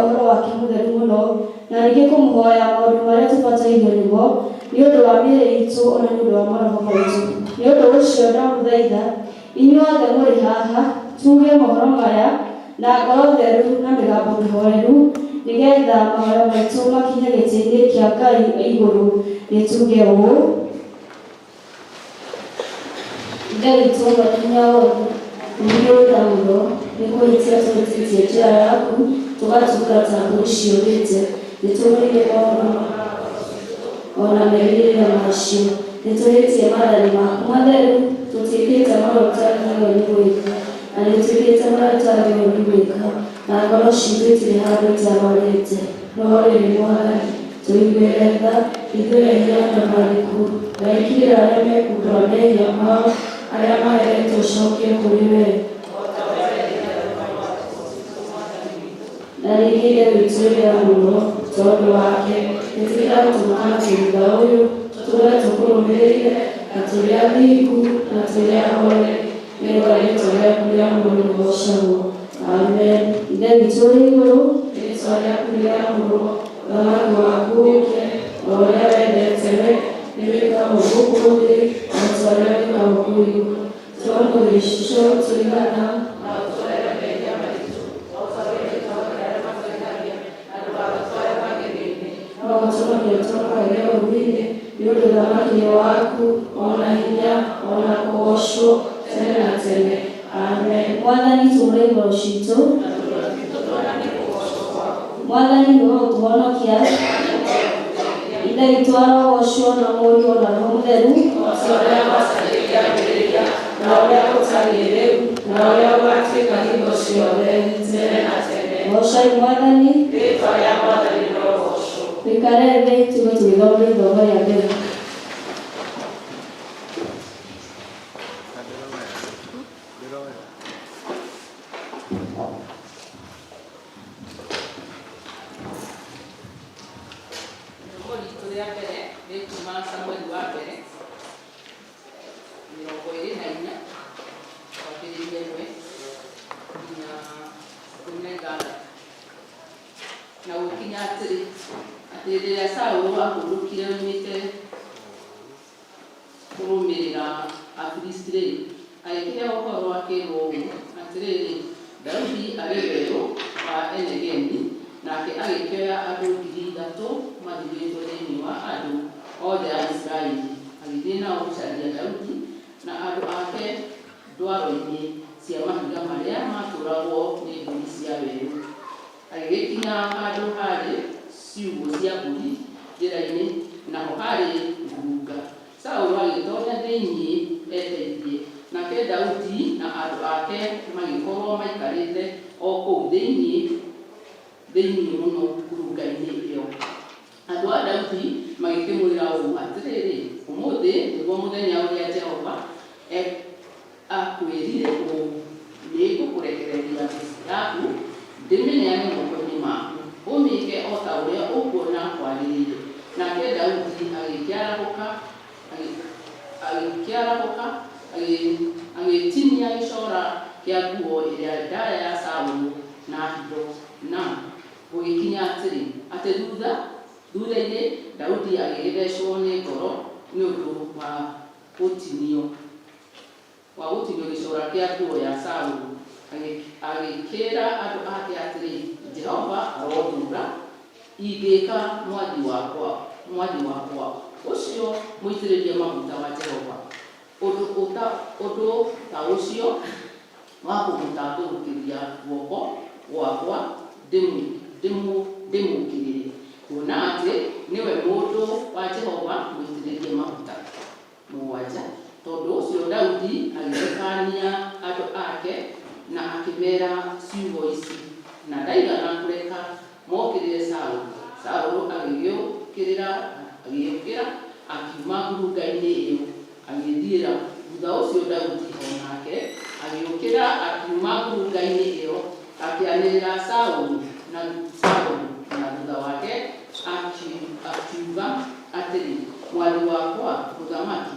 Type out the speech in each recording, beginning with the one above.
Ũhoro wake mũtheru mũno na ningĩ kũmũhoya maũndũ marĩa tũbatairwo nĩmo nĩ ũndũ wa mĩĩrĩ itũ ona nĩ ũndũ wa maroho maitũ. Nĩ ũndũ ũcio ndamũthaitha inyuothe mũrĩ haha tuge mohoro maya na ngoro theru na mĩgambo mĩhoreru nĩgetha mahoya maitũ makinye gĩtĩ-inĩ kĩa Ngai igũrũ. Nĩ tuge ũũ: Ithe witũ ũrĩ hinya wothe, nĩũndũ mũno nĩ kũhĩtia tũhĩtĩtie njĩra yaku tũgatungata mbũri ciũrĩte. Nĩ tũmũrire mohoro ona merirĩria macio. Nĩ tũhĩtie maathani maku matheru, tũtiĩkĩte marĩa ũtagĩrĩirwo nĩ gwĩka na nĩ twĩkĩte marĩa ũtagĩrĩirwo nĩ gwĩka na ngoro citũ itirĩ handũ itarwarĩte. No rĩrĩ Mwathani, tũiguĩre tha ithuĩ ehia na marĩku na ikirĩra arĩa mekumbũra mehia mao arĩa maheretwo ũcokie kũrĩ we. Na ningĩ Ithe witũ ũrĩa mũno tondũ wake nĩtwĩra gũtũmana thutha ũyũ tũtũũre tũkũrũmĩrĩire na tũrĩ athingu na tũrĩ ahore nĩũndũ wa rĩĩtwa rĩaku rĩamũre rĩgocagwo. Amen. Ithe witũ ũrĩ igũrũ, rĩĩtwa rĩaku rĩamũrwo, ũthamaki waku ũũke, o ũrĩa wendete we nĩ wĩkagwo gũkũ thĩ na ta ũrĩa wĩkagwo kũu igũrũ. Tuonie gĩcicio tũigana na ũtũrere mehia maitũ o ta ũrĩa twĩkaga arĩa matũhĩtagia na ndũgatũtware magerio-inĩ, no ũtũhonie ũtũrokoe ũũru-inĩ, nĩ ũndũ ũthamaki nĩ waku ona hinya ona kũgocwo tene na tene. Amen. Mwathani tũũre ngoro citũ, Mwathani nĩwe ũtũhonokia. Ithe witũ arogocwo na Mũriũ na Roho Mũtheru, ũrĩa wacarĩria mbĩrĩria na ũrĩa ũtarĩ rĩu na ũrĩa ũgatuĩka hingo ciothe tene na tene. Gocai Mwathani. Rĩĩtwa rĩa Mwathani rĩrogocwo. Tũikare thĩ tuge tũgĩthoma ithomo rĩa mbere. Na gũkinya atĩrĩ atĩ rĩrĩa Saũlũ ahurũkire oimĩte kũrũmĩrĩra Afilisti-rĩ, agĩkĩhe ũhoro akĩĩrwo ũũ atĩrĩrĩ, Daudi arĩ werũ wa Enegeni, nake agĩkĩoya andũ 3,000 mathurĩtwo thĩinĩ wa andũ othe a Isiraeli, agĩthiĩ nao gũcaria Daudi na andũ ake ndwaro-inĩ cia mahiga marĩa matũũragwo nĩ mbũri cia werũ. Agĩgĩkinya handũ harĩ ciugũ cia mbũri njĩra-inĩ, naho harĩ ngurunga. Saũlũ agĩtoonya thĩinĩ eteithie, nake Daudi na andũ ake magĩkorwo maikarĩte o kũu thĩinĩ mũno ngurunga-inĩ ĩyo. Andũ a Daudi magĩkĩmwĩra ũũ atĩrĩrĩ, ũmũthĩ nĩguo mũthenya ũrĩa Jehova akwĩrire ũũ, nĩ ngũkũrekereria mĩciĩ yaku ndĩmĩneane moko-inĩ maku, ũmĩĩke o ta ũrĩa ũkuona kwagĩrĩire. Nake Daudi agĩkĩarahũka agĩtinia gĩcora kĩa nguo ĩrĩa ndaaya ya Saũlũ na hindo, na gũgĩkinya atĩrĩ atĩ thutha-inĩ Daudi agĩgĩthecwo nĩ ngoro nĩ ũndũ wa gũtinio gĩcora kĩa nguo ya Saũlũ. Agĩkĩra andũ ake atĩrĩ, Jehova arothuura, ingĩĩka mwathi wakwa ũcio mũitĩrĩrie maguta wa Jehova ũndũ ta ũcio wa kũmũtambũrũkĩria guoko gwakwa ndĩmũkĩrĩre, kuona atĩ nĩwe mũndũ wa Jehova mũitĩrĩrie maguta. 7. Tondũ ũcio Daudi agĩthekania andũ ake na akĩmera ciugo ici, na ndaigana kũreka mokĩrĩre Saũlũ. Saũlũ agĩgĩũkĩra akiuma ngurunga-inĩ ĩyo agĩthiĩra. Thutha ũcio Daudi onake agĩũkĩra akiuma ngurunga-inĩ ĩyo akĩanĩrĩra Saũlũ na thutha wake akiuga atĩrĩ, mwathi wakwa mũthamaki.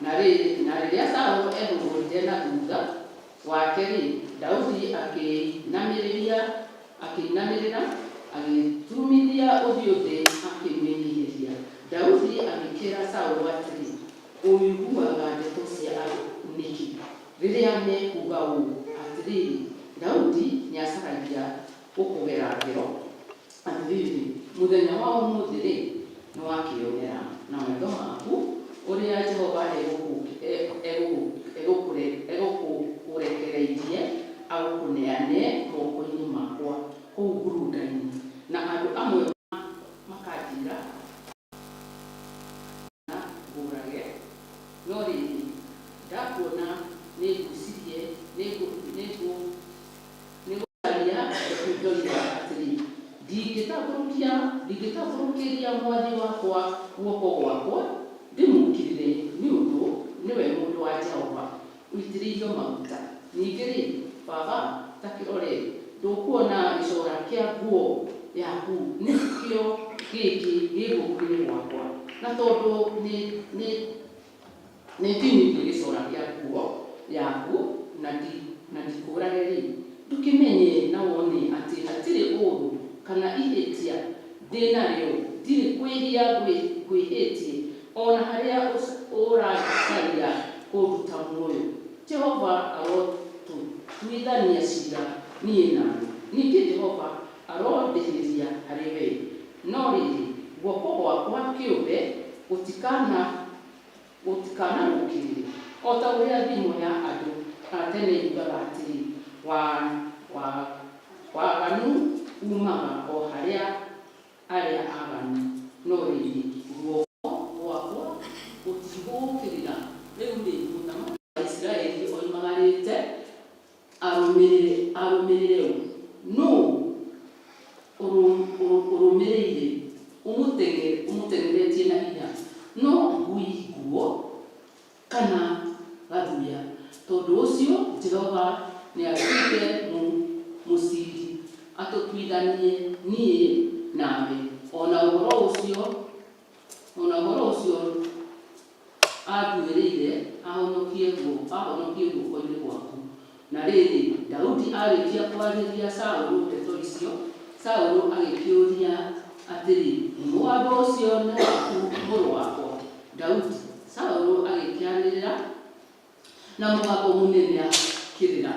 Na rĩrĩa Saũlũ ehũgũrire na thutha wake-rĩ, Daudi akĩinamĩrĩra agĩturumithia ũthiũ thĩ akĩmĩnyihĩria. Daudi agĩkĩra Saũlũ atĩrĩ, ũiguaga ndeto cia andũ nĩkĩ rĩrĩa mekuga ũũ atĩrĩrĩ, Daudi nĩacaragia gũkũgera ngero atĩrĩrĩ, mũthenya wa ũmũthĩ-rĩ nĩwakĩonera na maitho maku ũrĩa Jehova egũkũrekereirie agũkũneane moko-inĩ makwa kũu ngurunga-inĩ. Na andũ amwe makanjĩra na ngũrage, no rĩrĩ ndakuona nĩngwĩcirie nĩngũcaria ndoiga atĩrĩ, ndingĩtabũrũkĩria mwathi wakwa guoko gwakwa ndĩmũkirĩre, nĩ ũndũ nĩwe mũndũ wa Jehova ũitĩrĩirio maguta. Ningĩ-rĩ, baba, ta kĩrore, ndũkuona gĩcora kĩa nguo yaku nĩkĩo gĩkĩ gĩ guoko-inĩ gwakwa, na tondũ nĩ ndinyirie gĩcora kĩa nguo yaku na ndikũrage-rĩ, ndũkĩmenye na wone atĩ hatirĩ ũũru kana ihĩtia ndĩnarĩo, ndirĩ kwĩhia ngwĩhĩtie ona harĩa ũracaria kũnduta muoyo. Jehova arotũtuithania cira niĩ nawe, ningĩ Jehova arondĩhĩria harĩ we, no rĩrĩ guoko gwakwa kĩũmbe gũtikanagũkĩrĩre, o ta ũrĩa thimo ya andũ a tene yugaga atĩrĩ, waganu umaga o harĩa arĩa aganu, no rĩrĩ guoko gwakwa gũtigũkĩrĩra. Rĩu-rĩ mũthamaki wa Isiraeli oimagarĩte arũmĩrĩre nũũ ũrũmĩrĩire ũmũteng'eretie na hinya, no ngui nguo kana gathuya. Tondũ ũcio Jehova nĩatuĩte mũciri atũtuithanie niĩ nawe, ona ũhoro ũcio anduĩrĩire ahonokie guoko-inĩ gwaku. Na rĩrĩ Daudi arĩkia kwarĩria Saũlũ ndeto icio, Saũlũ agĩkĩũria atĩrĩ, mũgambo ũcio nĩ waku mũrũ wakwa Daudi? Saũlũ agĩkĩanĩrĩra na mũgambo mũnene akĩrĩra,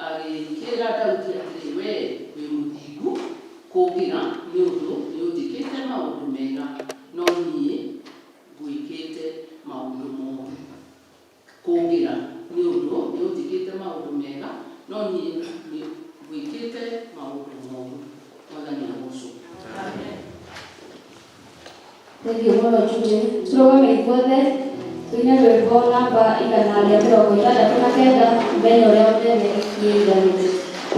agĩkĩra Daudi atĩrĩ, wee wĩ mũthingu kũngĩra, nĩ ũndũ nĩũnjĩkĩte maũndũ mega, no niĩ ngwĩkĩte maũndũ moru. Kũngĩra nĩ ũndũ nĩũnjĩkĩte maũndũ mega, no niĩ ngwĩkĩte maũndũ moru. Mwathani agocwo. Thengiũ mũno Judy. Tũrũgame ithuothe tũine rwĩmbo namba 169 mũthenya ũrĩa mũnene kĩiganĩte. Oh,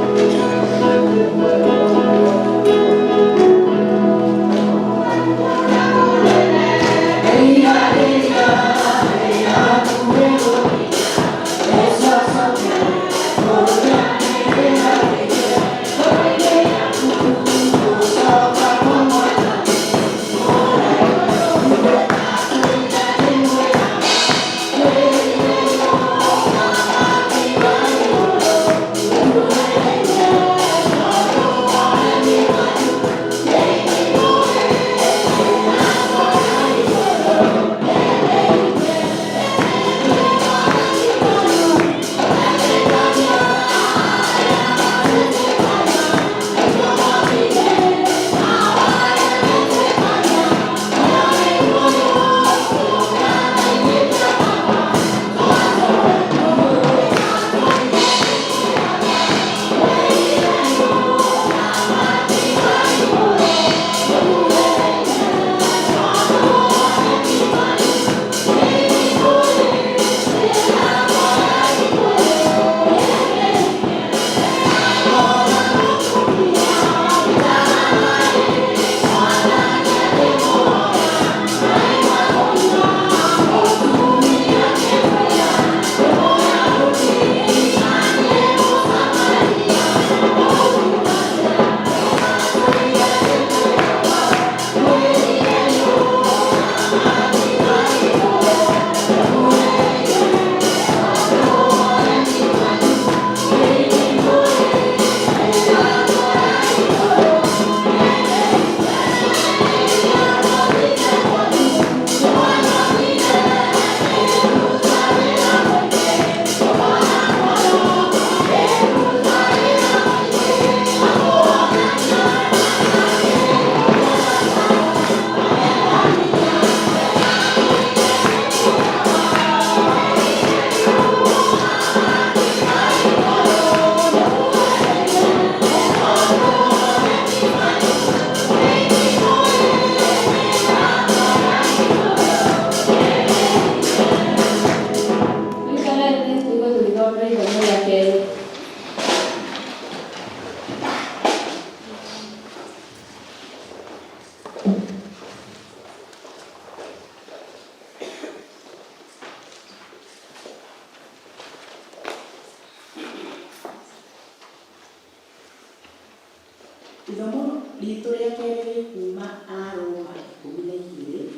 Ithomo ritũ rĩa kerĩ kuma Aroma 12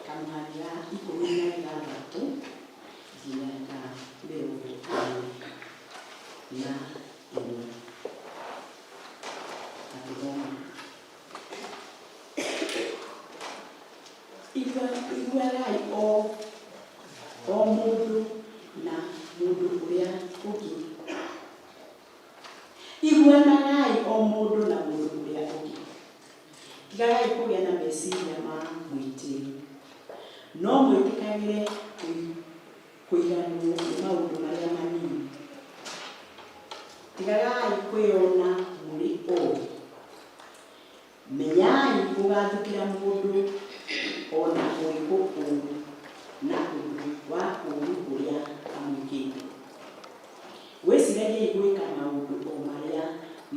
kamũhari 16 nginya 21. Iguarai o mũndũ na mũndũ ũrĩa ũngĩ. Iguanagai o mũndũ na mũndũ ũrĩa ũngĩ. Tigagai kũgĩa na meciria ma mwĩtĩĩo, no mwĩtĩkagĩre kũiganwo nĩ maũndũ marĩa manini. Tigagai kwĩona mũrĩ ũũru. Menyai kũgathĩkĩra mũndũ ona ũrĩkũ ũũru na ũndũ wa ũũru ũrĩa amwĩkĩte. Wĩciragiai gwĩka maũndũ o marĩa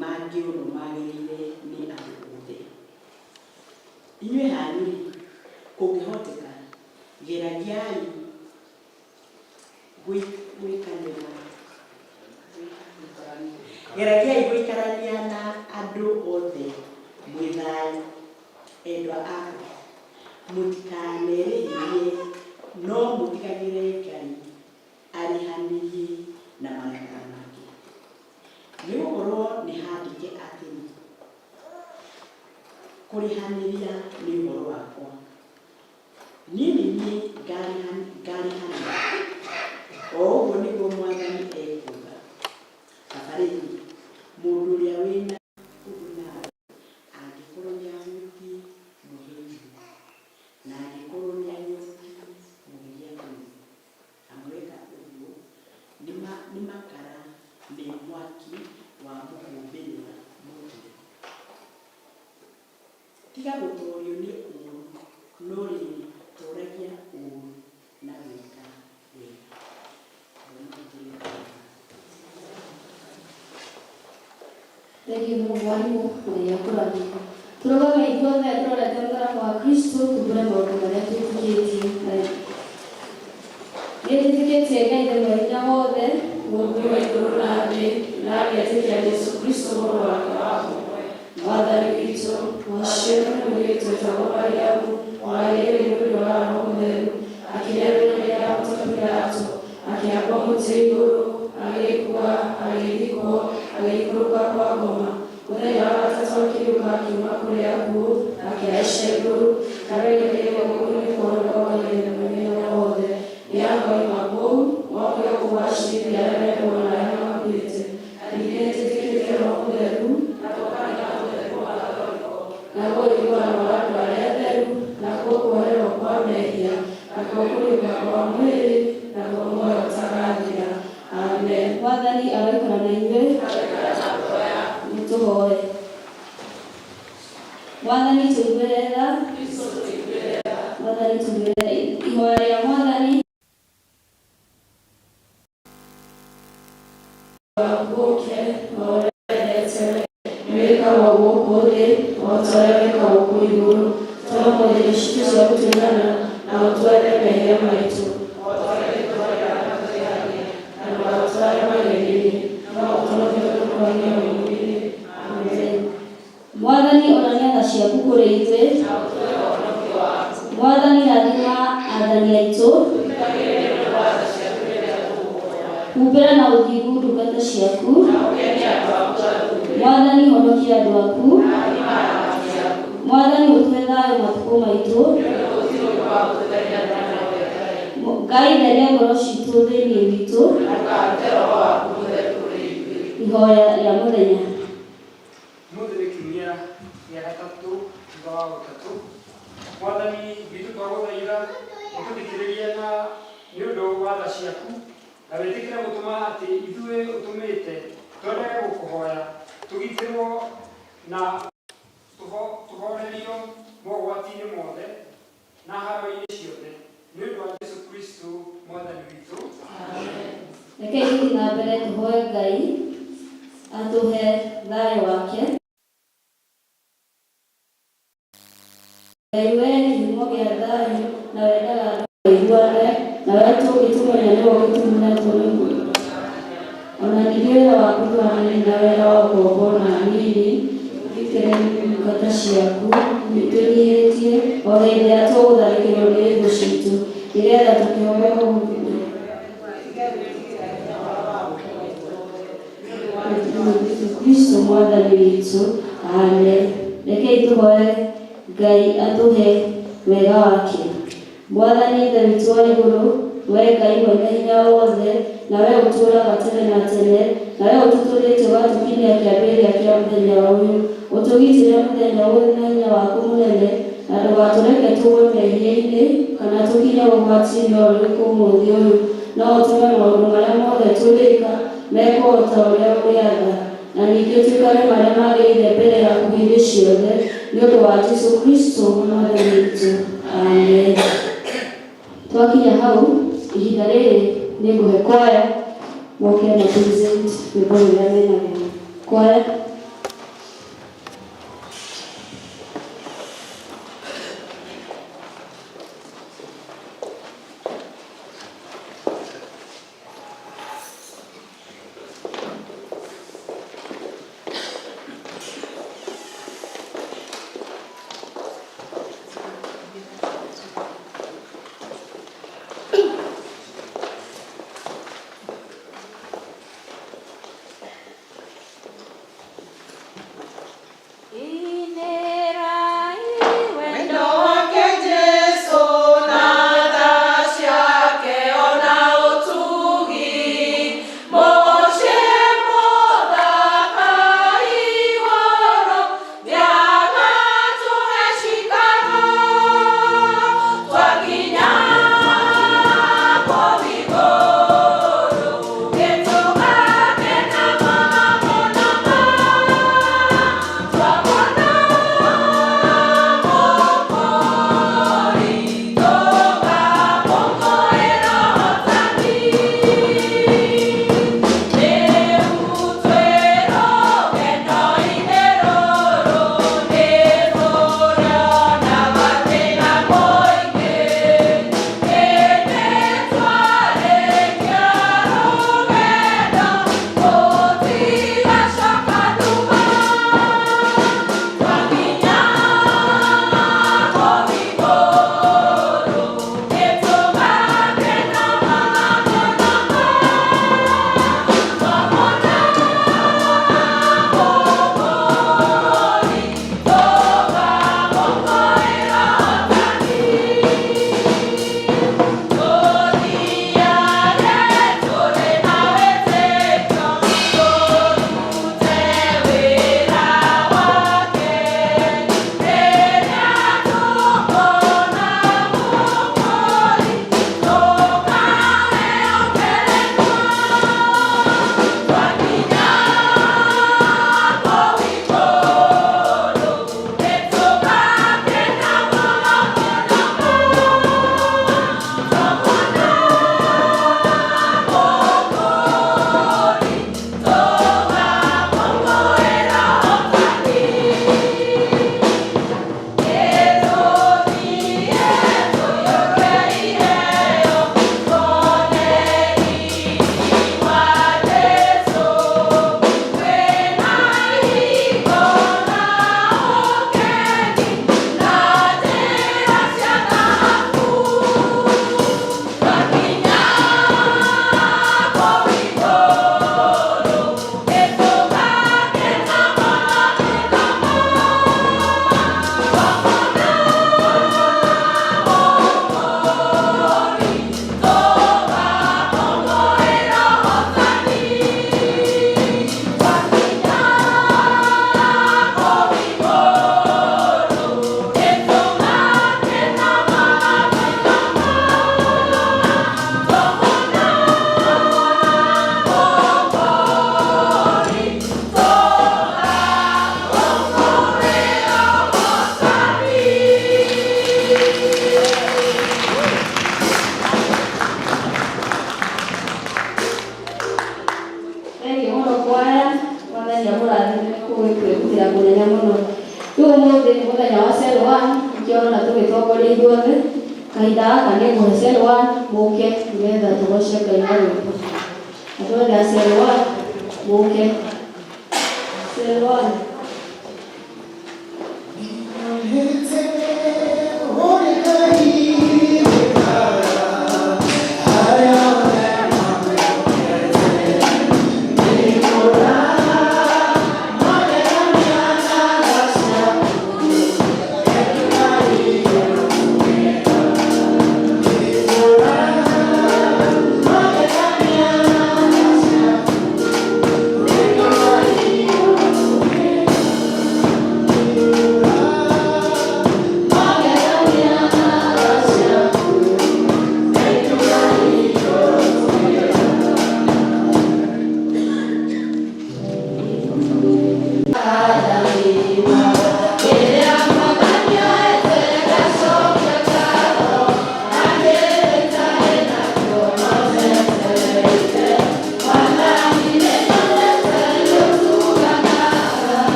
mangĩonwo magĩrĩire nĩ andũ othe. Inyuĩ hanyu kũngĩhoteka, geragiai gũikarania na andũ othe mwĩ thayũ. Endwa akwa, mũtikanerĩhĩrie, no mũtigagĩre Ngai arĩhanĩrie na marakara make. Nĩgũkorwo nĩ handĩke atĩ kũrĩhanĩria nĩ ũhoro wakwa. Niĩ ngarĩhanĩria. O ũguo nĩguo Mwathani ekuuga. Tabarĩra, mũndũ ũrĩa wĩna ũthũ angĩkorwo nĩahũtiĩ mũhĩnju, na angĩkorwo nĩanyuĩtie mũgiria kũu, amwĩka ũguo nĩ makara me mwaki wa mũkũmbĩrĩra mũtwe. Tiga gũtoorio nĩ ũũru, no rĩrĩ tũũragia ũũru na gwĩka wega. Thank you, mwalimu mwenye kurathima. Turogame ithuothe turorete mũtharaba wa Kristo tumbũre maũndũ marĩa twĩtĩkĩtie. Nĩtwĩtĩkĩtie Ngai Ithe Mwene wothe, Mũũmbi wa igũrũ na thĩ, na ngetĩkia Jesũ Kristo mũrũ wake wa ũmwe, Mwathani witũ, waciarwo nĩ mũirĩtu wĩtagwo Mariamu, warĩrĩ nĩ ũndũ wa Roho Mũtheru, akĩrerwo nĩ Ponto Pilato, akĩambwo mũtĩ igũrũ, agĩkua, agĩthikwo, agĩikũrũka kwa ngoma. Mũthenya wa gatatũ akĩriũka akiuma kũrĩ akuũ, akĩhaica igũrũ, akarekererio gũkũ-inĩ kwa ũrĩa wa Ngai Mũnene wothe. Nĩakoima kũu, moke kũgacĩrithia arĩa mekuo na arĩa makuĩte. Ningĩ nĩtwĩtĩkĩtie Roho Mũtheru, na tũkanitha mũtheru wa Gathoriko, na ũiguano wa andũ arĩa atheru, na kuoherwo kwa mehia, na kũriũka kwa mwĩrĩ, na muoyo ũtagathira. Amen. Mwathani aroikara na inyuĩ. Nĩtũhoe. Mwathani tũiguĩre tha. Mwathani tũiguĩre tha. Ihoya rĩa Mwathani wambũke o ũrĩa wendete, nĩwĩkagwo gũkũ thĩ o ta ũrĩa wĩkagwo kũu igũrũ. Tũromũthĩre ciitũ cia gũtũigana na ũtware mehia maitũ o ta ũrĩa wĩtwaraga matũgĩathia, na ndũgatũtware magerio-inĩ, no ũtũhonokie kũrũmĩrĩra ũũru-inĩ. Amen. Mwathani onania tha ciaku kũrĩ ithuĩ. Mwathani rathima athani aitũ. Humbĩra na ũthingu ndungata ciaku. Mwathani honokia andũ aku. Mwathani ũtue thayũ matukũ maitũ. Ngai theria ngoro citũ thĩinĩ witũ. Ihoya rĩa mũthenya. Mũthenya kiumia gĩa gatatũ thutha wa gatatũ. Mwathani witũ twagũthaitha ũtũthikĩrĩrie na nĩ ũndũ wa tha ciaku, na wĩtĩkĩre gũtũma atĩ ithuĩ ũtũmĩte twendage gũkũhoya, tũgitĩrwo na tũhorerio mogwati-inĩ mothe na haro-inĩ ciothe, nĩ ũndũ wa Jesũ Kristo Mwathani witũ. Rekei tũthiĩ na mbere tũhoe Ngai atũhe thayũ wake. Ngai wee kĩhumo gĩa thayũ, na wendaga andũ maiguane, na wee tũngĩtũmenya nĩwe ũgĩtũmĩrĩtwo nĩguo. Ona ningĩ wĩra waku ndũhanaine na wĩra wa ũkombo na nini, ngata ciaku nĩtũnyihĩtie o hĩndĩ ĩrĩa tũgũtharĩkĩrwo nĩ thũ citũ nĩgetha tũkĩhoe Kristo mwathani witũ. Amen. Rekei tũhoe Ngai atũhe wega wake. Mwathani Ithe witũ wa igũrũ, wee Ngai mwene hinya wothe, nawe ũtũũraga tene na tene, nawe ũtũtũrĩte ũgatũkinyia kĩambĩrĩria kĩa mũthenya ũyũ, ũtũgitĩre mũthenya ũyũ na hinya waku mũnene, na ndũgatũreke tũgwe mehia-inĩ kana tũkinye ũgwati-inĩ o ũrĩkũ ũmũthĩ ũyũ, no ũtũme maũndũ marĩa mothe tũrĩka mekwo o ta ũrĩa ũrĩatha, na ningĩ tũikare marĩa magĩrĩire mbere yaku hĩndĩ ciothe, nĩ ũndũ wa Jesũ Kristo mwathani witũ. Amen. Twakinya hau, ihinda rĩrĩ nĩ ngũhe kwaya moke na present rwĩmbo rũrĩa menagwo. Kwaya.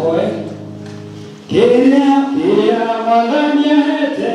tuhoe. Kĩrĩa Mwathani ahete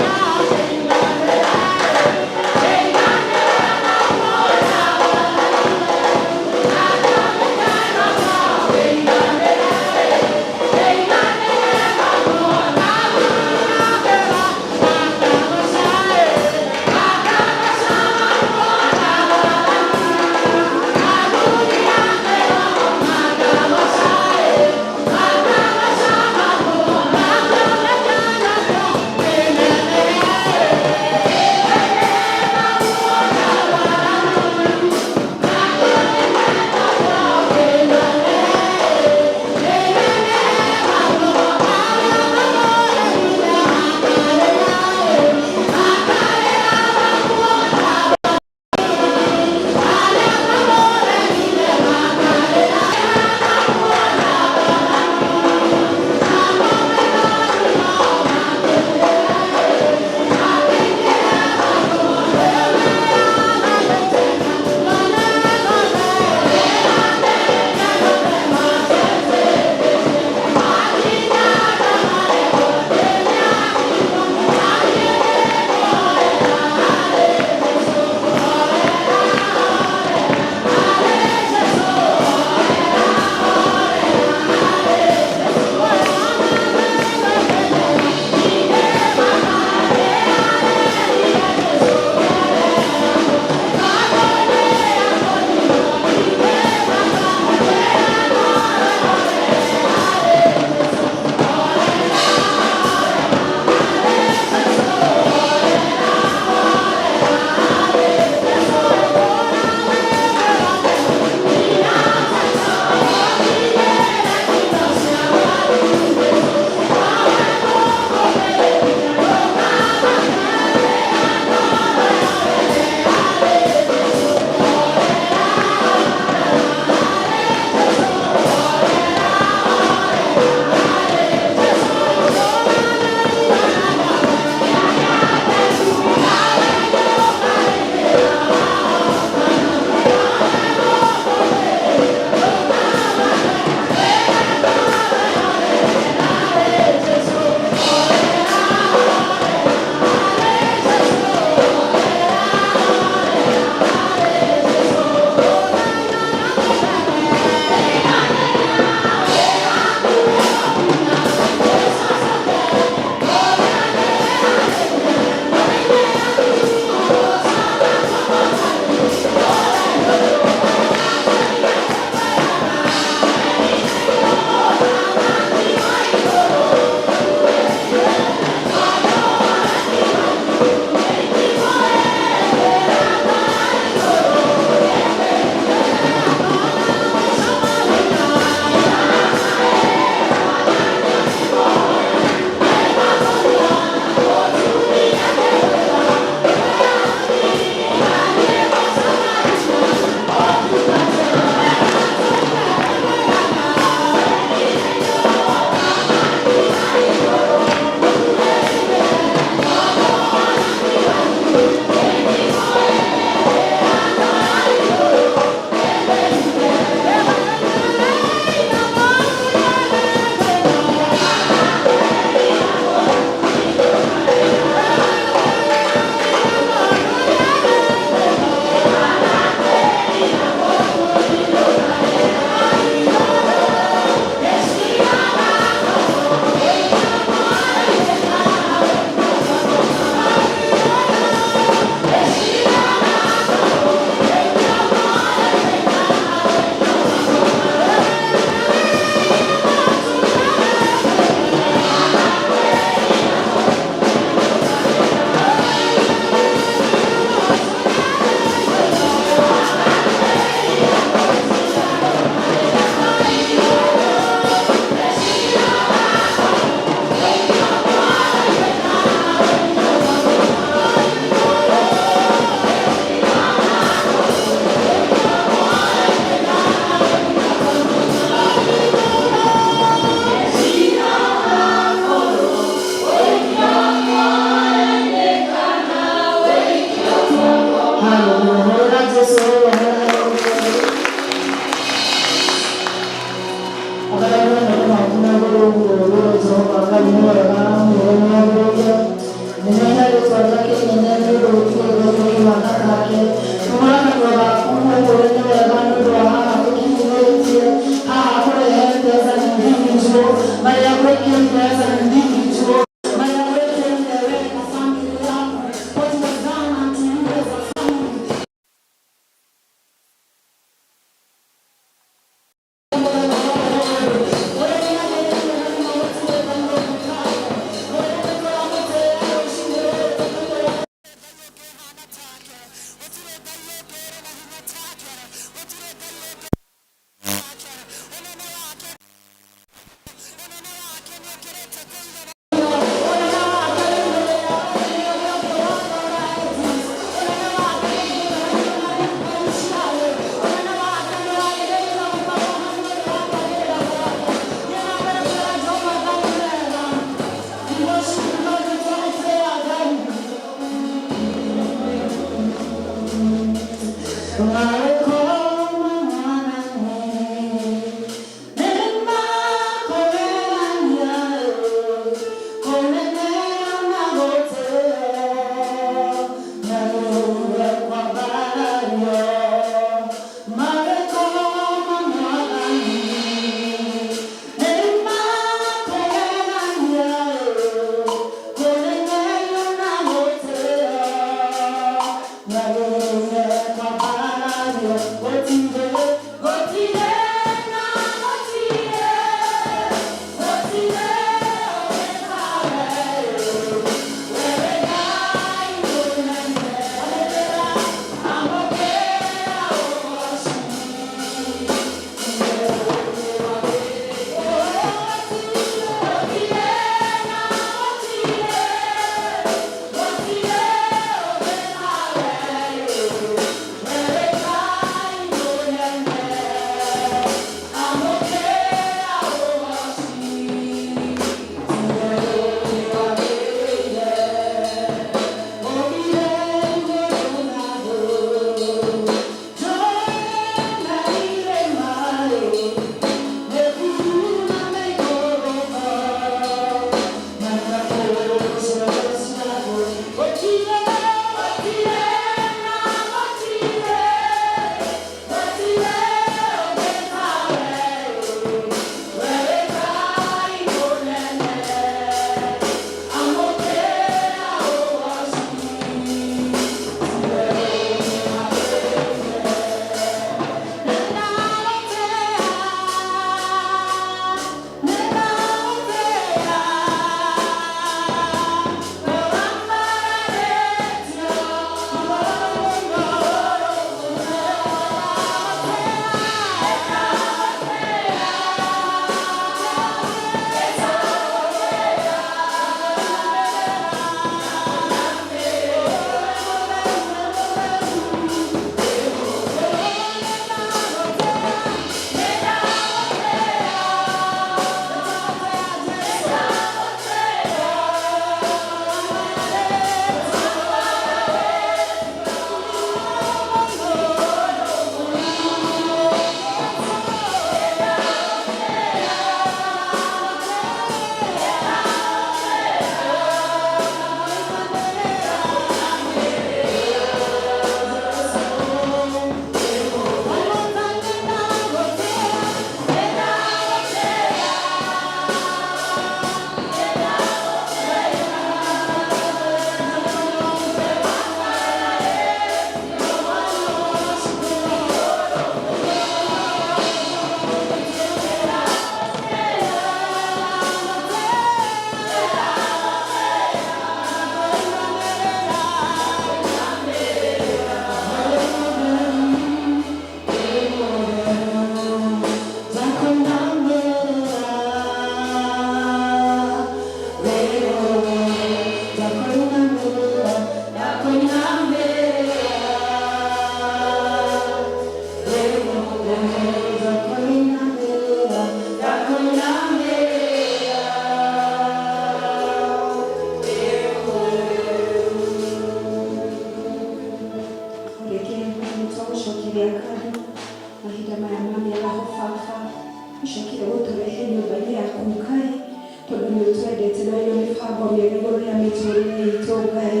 mĩtũrĩre itũ Ngai.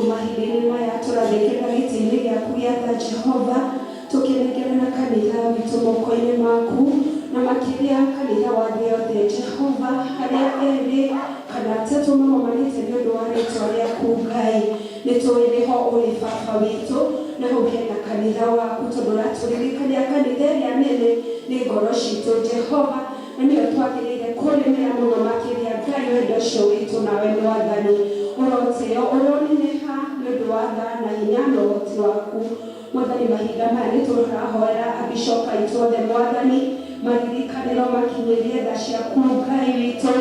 Mahinda-inĩ maya tũrathĩkĩra gĩtĩ-inĩ gĩaku gĩa tha Jehova, tũkĩnengerana kanitha witũ moko-inĩ maku, na makĩria kanitha wa thĩ yothe Jehova, harĩa erĩ kana atatũ magomanĩte nĩ ũndũ wa rĩĩtwa rĩaku Ngai. Nĩtũĩ nĩho ũrĩ Baba witũ, na hau hena kanitha waku, tondũ ũratũririkania kanitha ĩrĩa nene nĩ ngoro citũ Jehova, na nĩyo twagĩrĩire kũrĩmĩra mũno makĩria Ngai wendo ũcio witũ nawe Mwathani. Ũrotĩo ũroneneha nĩ ũndũ wa tha na hinya na ũhoti waku Mwathani. Mahinda maya nĩtũrahoera abishop aitũ othe Mwathani, maririkanĩro makinyĩrie tha ciaku Ngai witũ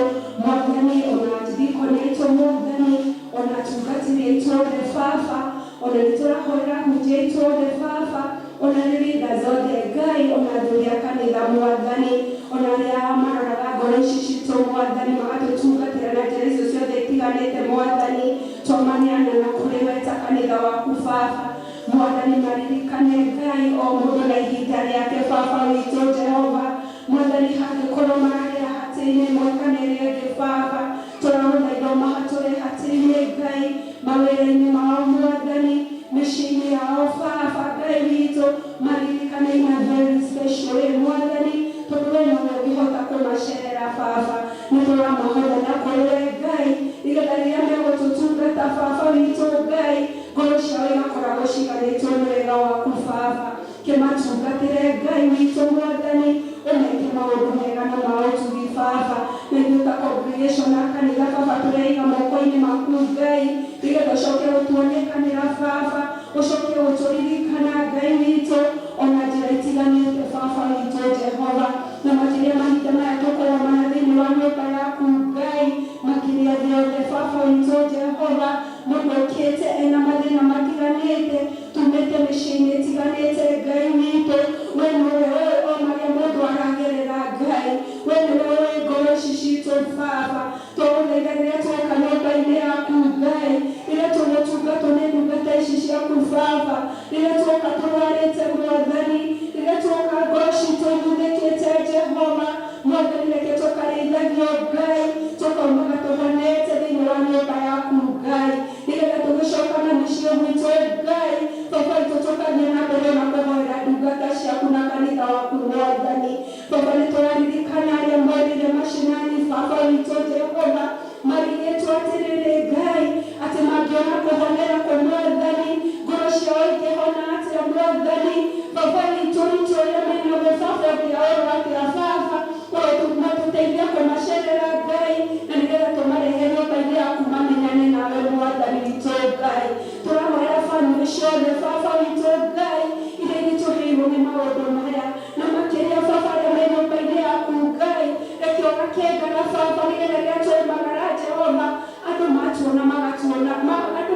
Mwathani, ona ndikoni aitũ Mwathani, ona atungatĩri aitũ othe Baba, ona nĩtũrahoera hunjia aitũ othe Baba, ona rĩrĩnda zothe Ngai, ona athuri a kanitha Mwathani, ona arĩa maroraga ngoro ici citũ Mwathani, magatũtungatĩra na njĩra icio ciothe itiganĩte Mwathani. Twamaneana na kũrĩ we ta kanitha waku Baba Mwathani, maririkane Ngai o mũndũ na ihinda rĩake Baba witũ Jehova Mwathani. Hangĩkorwo mararĩra hatĩ-inĩ ĩmwe kana ĩrĩa ĩngĩ Baba, tũramũthaitha ũmahatũre hatĩ-inĩ Ngai, mawĩra-inĩ mao Mwathani, mĩciĩ-inĩ yao Baba Ngai witũ, maririkane in a very special way Mwathani, tondũ we nowe ũngĩhota kũmacerera Baba. Nĩtũramahotha na kũrĩ we Ngai, nĩgetha rĩrĩa megũtũtungata Baba witũ Ngai, ngoro ciao igakoragwo ciganĩtwo nĩ wega waku Baba. Kĩmatungatĩre Ngai witũ Mwathani, ũmeke maũndũ mega na ma ũtugi Baba. Na ithuĩ ta congregation na kanitha Baba tũreiga moko-inĩ maku Ngai, nĩgetha ũcoke gũtuonekanĩra Baba, ũcoke gũtũririkana Ngai witũ ona njĩra itiganĩte Baba witũ Jehova. Na makĩria mahinda maya tũkorwo mana thĩinĩ wa nyũmba yaku Ngai, makĩria thĩ yothe Baba witũ Jehova, mũndũ ũkĩte ena mathĩna matiganĩte, tumĩte mĩciĩ-inĩ ĩtiganĩte Ngai witũ, we nĩwe ũĩ o marĩa mũndũ aragerera Ngai, we nĩwe ũĩ ngoro ici citũ Baba. Twagũthaitha rĩrĩa twoka nyũmba-inĩ yaku Ngai, rĩrĩa tũgũtungatwo nĩ ndungata ici ciaku Baba, rĩrĩa twoka tũrwarĩte Mwathani, rĩrĩa twoka ngoro citũ ithuthĩkĩte Jehova Mwathani, reke tũkarĩithagio Ngai, tũkaumaga tũhonete thĩinĩ wa nyũmba yaku Ngai, nĩgetha tũgĩcoka na mĩciĩ gwitũ Ngai, Baba witũ tũkathiĩ na mbere na kũhoera ndungata ciaku na kanitha waku Mwathani. Baba nĩtũraririkana arĩa morire macinani Baba witũ Jehova, marigĩtwo atĩrĩrĩ Ngai, atĩ mangĩona kũhonera kwa Mwathani, ngoro ciao ingĩhona atĩa Mwathani. Baba witũ nĩtũũria mena Baba ũrĩa ũrogakĩra Baba, ũrotũteithia kũmacerera Ngai, na nĩgetha tũmarehe nyũmba-inĩ yaku mamenyane nawe Mwathani witũ Ngai. Tũrahoera bamĩrĩ ciothe Baba witũ Ngai, iria igĩtũheirwo nĩ maũndũ maya, na makĩria Baba arĩa me nyũmba-inĩ yaku Ngai, reke ũgakĩengaga Baba, nĩgetha rĩrĩa twaumagara Jehova, andũ matuona magatuona, andũ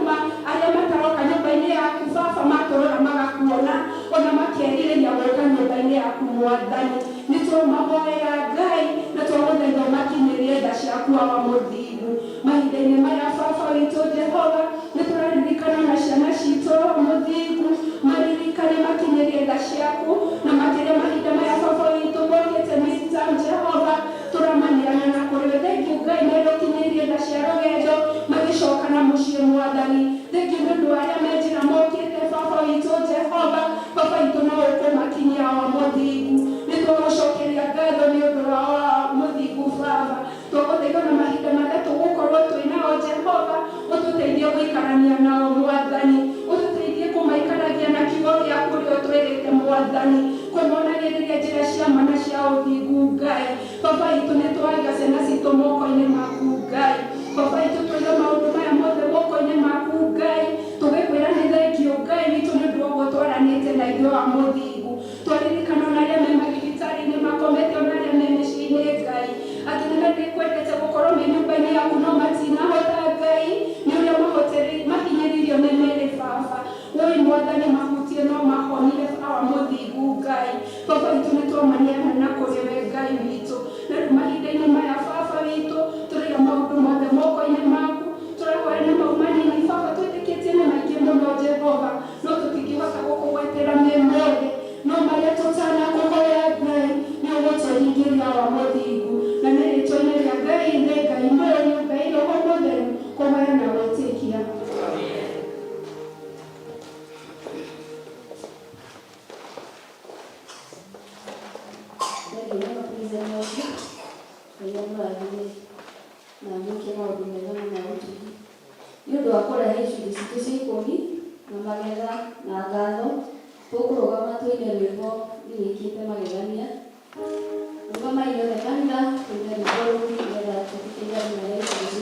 arĩa mataroka nyũmba-inĩ yaku Baba matũrora magakuona, ona makĩerirĩria gũka nyũmba-inĩ yaku Mwathani. Nĩtũmahoera Ngai, na twagũthaitha ũmakinyĩrie tha ciaku wa mũthingu. Mahinda-inĩ maya Baba witũ Jehova, nĩtũraririkana na ciana citũ mũthingu, maririkane makinyĩrie tha ciaku, na makĩria mahinda maya Baba witũ mokĩte midterm Jehova, tũramaneana na kũrĩ we. Thengiũ Ngai nĩũkinyĩirie tha cia rũgendo magĩcoka na mũciĩ Mwathani. Thengiũ nĩ ũndũ wa arĩa me njĩra mokĩte Baba witũ Jehova, Baba witũ no ũkũmakinyia wa mũthingu. Nĩtũgũcokeria ngatho nĩ ũndũ wa mũthingu Baba. Twagũthaitha na mahinda marĩa tũgũkorwo twĩnao Jehova, ũtũteithie gũikarania nao Mwathani, ũtũteithie kũmaikaragia na kiugo gĩaku ũrĩa ũtwĩrĩte Mwathani, kũmonagĩrĩria njĩra cia ma na cia ũthingu Ngai. Baba witũ nĩtwaiga ciana citũ moko-inĩ maku Ngai. Baba witũ twaiga maũndũ maya mothe moko-inĩ maku Ngai, tũgĩkwĩra nĩ thengiũ Ngai witũ nĩ ũndũ wa ũguo twaranĩte na ithuĩ wa mũthingu. Twaririkana ona arĩa me mathibitarĩ-inĩ makomete, ona arĩa me mĩciĩ-inĩ Ngai, atĩ nĩmekwendete gũkorwo me nyũmba-inĩ yaku no matinahota Ngai, nĩ ũrĩa mahinyĩrĩirio nĩ mĩrĩ Baba. Woi Mwathani mahutie no mahonire wa mũthingu Ngai. Baba witũ nĩtwamaneana na kũrĩ we Ngai witũ, na mahinda nĩ ũndũ wa kũrehe icunjĩ citũ cia ikũmi na magetha na ngatho. Tũkũrũgama tũine rwĩmbo rũrĩkĩte magegania. Rũgama inyuothe kanitha tũine rwĩmbo rũu nĩgetha tũthikĩrĩrie andũ marĩa icunjĩ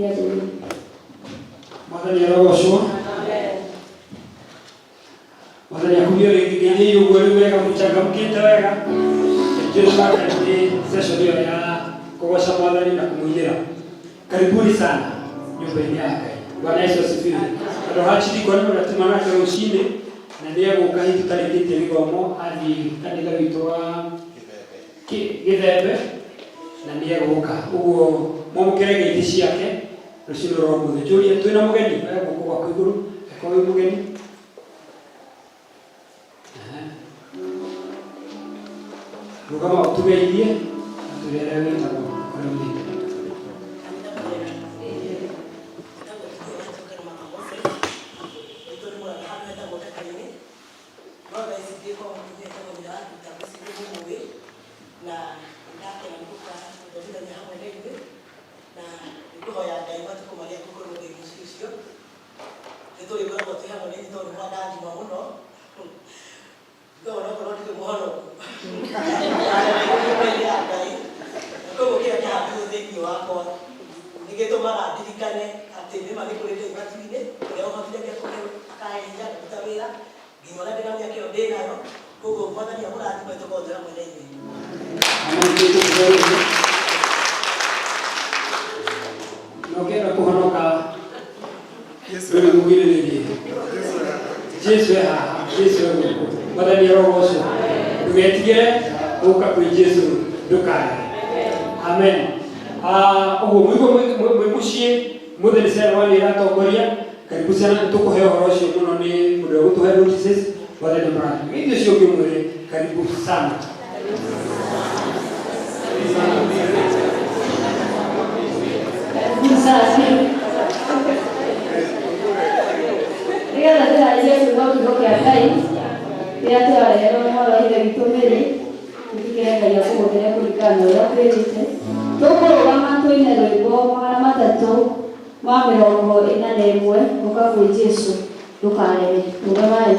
cia ikũmi. Mwathani arogocwo. Mwathani akumio rĩngĩ ũguo rĩu wega mũchangamkĩte wega. Jesu akaendea session hiyo ya kuosha Mwathani na kumuingia. Karibuni sana nyumba yake. Bwana Yesu asifiwe. Ndio hachidi kwa nini tunatumana kwa ushindi na ndio gukahiti tarikite githomo hadi kanitha witũ wa Githembe na ndio guka. Uguo mumukire ngeiti ciake rucino rwa muthe. Julia twina mugeni wewe gukwa kwa iguru eko we mugeni. Rugama utugeithie atulere witagwo kuri muthe. Nogera kuhonoka Yesu mugirĩrĩrie Jesu Mwathani arogocwo ndugetigĩre gũka kwĩ Jesu ndũkae. Amen. Ũguo mwĩ mũciĩ mũthĩ nĩ cero wani ĩratongoria karibu sana tũkũhe ũhoro ũcio mũno nĩ mũndũ wa gũtũhe notices. Mwathani mũrathime. Indo cio ũngĩmwĩre karibu sana. Nĩgetha ndĩrarĩrie kuuga kiugo kĩa Ngai rĩrĩa tũrareherwo nĩ Mwathani wa Ithe witũ Mary, tũtikĩre Ngai akũhũthĩre kũringana na ũrĩa kwĩrĩte. Tũkũrũgama tũine rwĩmbo 341 gũka kwĩ Jesũ ndũkarege. Rũgamai.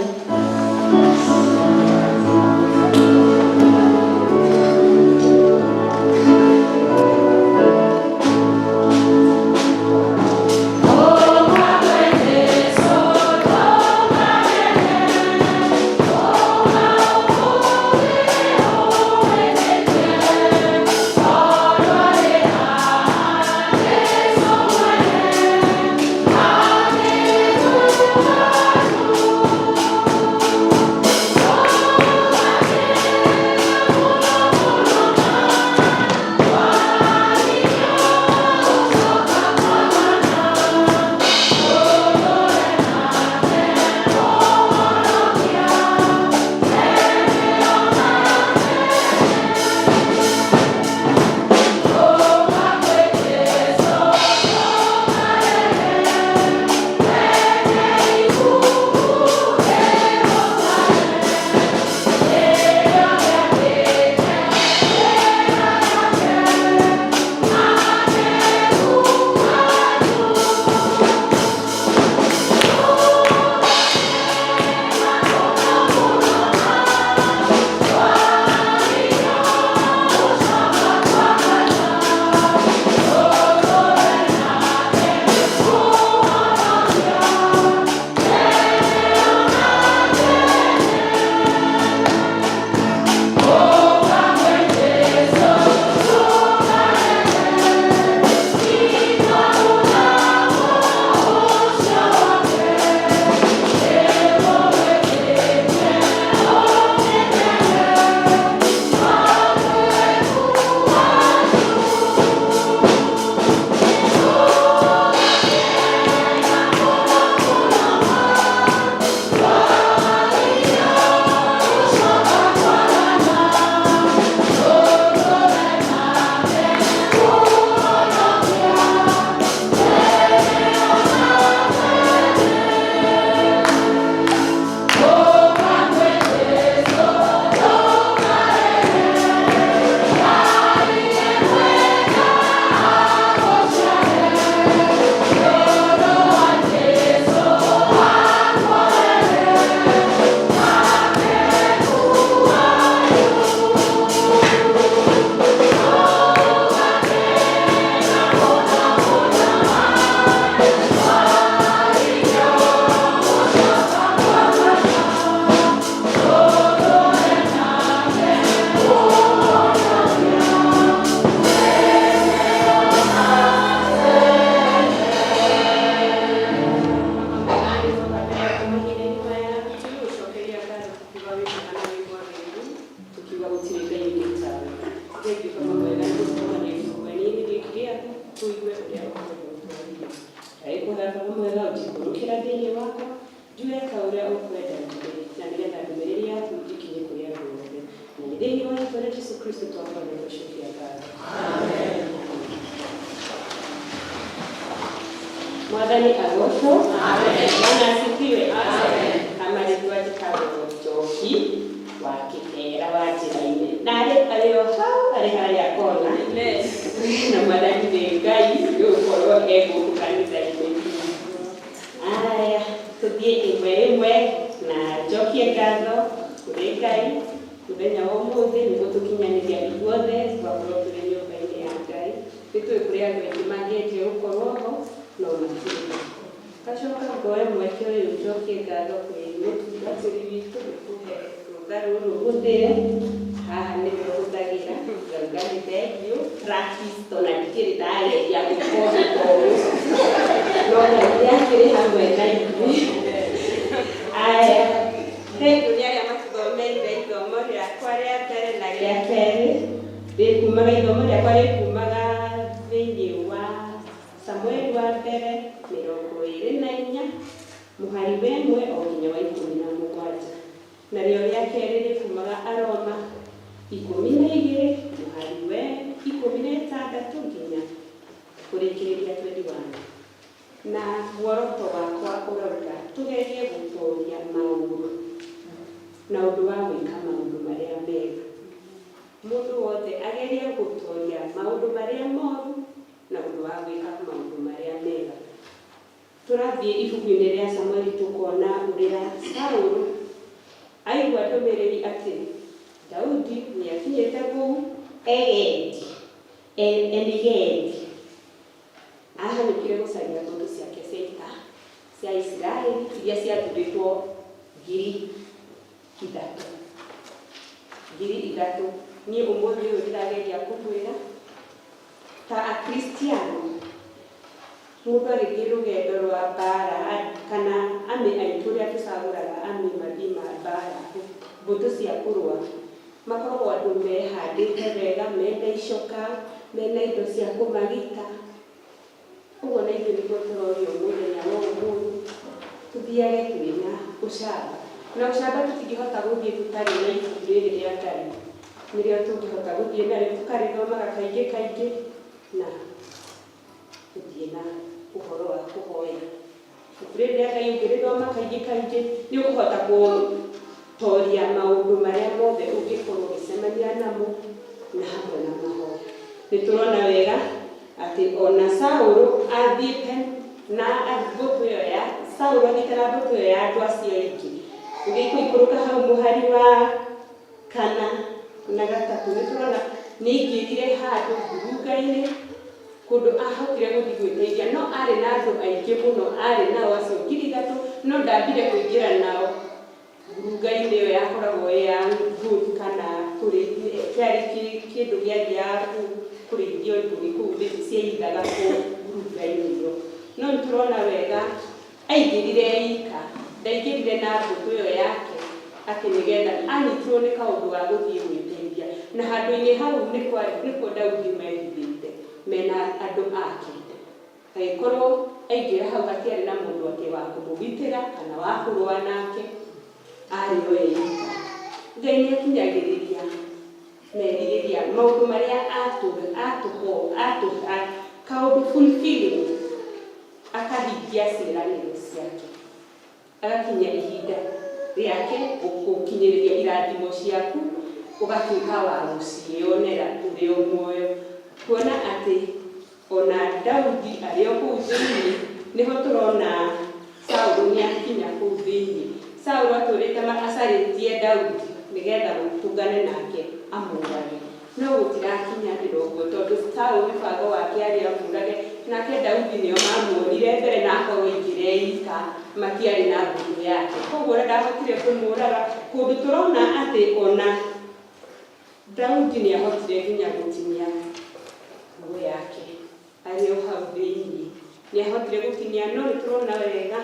ũthathaga mwega ũtikũrũkĩra thĩinĩ wakwa njue ta ũrĩa ũkwenda na nĩgetha ndũmĩrĩri yaku ikinye kũrĩ andũ othe na nĩ thĩinĩ wa rĩĩtwa rĩa Jesũ Kristo twahoya na gũcokia ngatho. Mwathani agocwo. Bwana asifiwe. Kama nĩtwandĩkagwo Njoki wa Kĩbera wa njĩra-inĩ na arĩ o hau arĩ harĩa kona na Mwathani nĩ Ngai nĩgũkorwo egũkũ kanitha-inĩ. Aya tũthiĩ ĩmwe ĩmwe na njokie ngatho kũrĩ Ngai mũthenya wa ũmũthĩ nĩguo tũkinyanĩria ithuothe twakorwo tũrĩ nyũmba-inĩ ya Ngai. Nĩtũĩ kũrĩ andũ aingĩ mangĩendire gũkorwo ho no matirĩ. Gacoka ngoe mweke ũyũ njokie ngatho kwĩ mũtungatĩri witũ gũtũhe rũtha rũrũ hũthĩre. Haha nĩrĩo hũthagĩra ngauga nĩ thengiũ practice tondũ ndikĩrĩ ndageria gũkorwo no Ngai akĩrĩ hamwe na ithuĩ. Aya thengiũ nĩ arĩa matũthomeire ithomo rĩakwa rĩa mbere na rĩa kerĩ. Rĩkumaga ithomo rĩakwa rĩkumaga thĩinĩ wa Samueli wa mbere 24 mũhari wa 1 o nginya wa 17. Narĩo rĩa kerĩ rĩkumaga Aroma 12 mũhari wa 16 nginya kũrĩkĩrĩria 21. Na muoroto wakwa ũrauga tũgerie gũtũũria maũndũ na ũndũ wa gwĩka maũndũ marĩa mega. Mũndũ wothe agerie gũtũũria maũndũ marĩa moru na ũndũ wa gwĩka maũndũ marĩa mega. Tũrathiĩ ibuku-inĩ rĩa Samueli tũkona ũrĩa Saũlũ aigua ndũmĩrĩri atĩ Daudi nĩ akinyĩte kũu Eni-Gedi. Ahanũkire gũcaria mbũtũ ciake cia ita cia Isiraeli iria ciathurĩtwo 3,000. Niĩ ũmũthĩ ũyũ ndĩrageria kũmwĩra ta Akristiano mũndũ arĩthiĩ rũgendo rwa mbara kana ami aitũ ũrĩa tũcagũraga ami mathiĩ mbara mbũtũ cia kũrũa makoragwo andũ mehandĩte wega mena icoka mena indo cia kũmagita. Ũguo na ithuĩ nĩguo tũrorio mũthenya wa ũmũthĩ tũthiage twĩna ũcamba na ũcamba tũtingĩhota gũthiĩ tũtarĩ na ibuku rĩrĩ rĩa Ngai nĩrĩo tũngĩhota gũthiĩ narĩo tũkarĩthomaga kaingĩ kaingĩ na gũthiĩ na ũhoro wa kũhoya. Ibuku rĩrĩ rĩa Ngai ũngĩrĩthoma kaingĩ kaingĩ nĩ ũkũhota gũtooria maũndũ marĩa mothe ũngĩkorwo ũgĩcemania namo na hamwe na mahoya. Nĩtũrona wega atĩ ona Saũlũ athiĩte na mbũtũ ĩyo ya Saũlũ athiĩte na mbũtũ ĩyo ya andũ acio aingĩ. Ũgĩikũrũka hau mũhari wa 4 na 3 nĩtũrona nĩ aingĩrire handũ ngurunga-inĩ kũndũ ahotire gũthiĩ gwĩteithia no arĩ na andũ aingĩ mũno arĩ nao acio 3,000 no ndambire kũingĩra nao ngurunga-inĩ ĩyo yakoragwo ya ngũthi kana kĩarĩ kĩndũ gĩathiaga kũrĩithio mbũri kũu ciaithaga kũu ngurunga-inĩ ĩyo. No nĩtũrona wega aingĩrire ika ndaingĩrire na mbũtũ ĩyo yake atĩ nĩgetha anyitirwo nĩ kaũndũ ga gũthiĩ gwĩteithia na handũ-inĩ hau nĩkuo Daudi mehithĩte mena andũ ake. Agĩkorwo aingĩra hau hatiarĩ na mũndũ atĩ wa kũmũgitĩra kana wa kũrũa nake arĩ we ika. Ngai nĩakinyagĩrĩria merirĩria maũndũ marĩa kaũndũ fulfilling akahingia ciĩranĩro ciake agakinya ihinda rĩake gũkinyĩrĩria irathimo ciaku ũgatuĩka wa gũciĩonera ũrĩ o muoyo. Kuona atĩ ona Daudi arĩ o kũu thĩinĩ nĩho tũrona Saũlũ nĩakinya kũu thĩinĩ. Saũlũ atũrĩte acarĩtie Daudi nĩgetha gũtũngane nake amũrage no gũtirakinyanĩra ũguo tondũ Saũlũ mũbango wake arĩ amũrage nake Daudi nĩo mamuonire mbere na akorwo aingĩre ika matiarĩ na mbũtũ yake. Koguo ndahotire kũmũraga kũndũ tũrona atĩ ona Daudi nĩahotire nginya gũtinia nguo yake arĩ o hau thĩinĩ nĩahotire gũtinia no nĩtũrona wega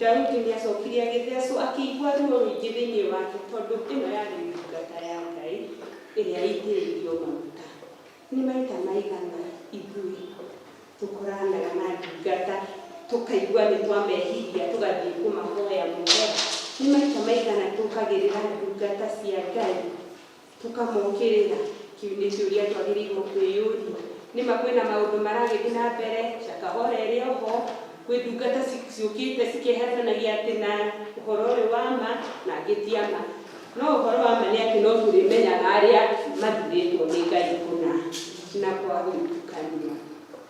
Daudi nĩacokire agĩthecwo akĩigua ruo rũingĩ thĩinĩ wake tondũ ĩno yarĩ ndungata ya Ngai ĩrĩa ĩitĩrĩirio maguta. Nĩ maita maigana ithuĩ tũkoranaga na ndungata tukaigua nĩ twamehithia tũgathiĩ kũmahoya mũhera. Nĩ maita maigana tũkagĩrĩra ndungata cia Ngai tũkamokĩrĩra? Kĩu nĩ kĩũria twagĩrĩirwo kwĩyũria. Nĩma kwĩna maũndũ maragĩthiĩ na mbere, Shakahola ĩrĩ oho, kwĩ ndungata ciũkĩte cikĩhatanagia atĩ na ũhoro ũyũ wa ma na angĩ ti a ma. No ũhoro wa ma nĩ atĩ no tũrĩmenyaga arĩa mathurĩtwo nĩ Ngai kũna na kwa gwĩtukania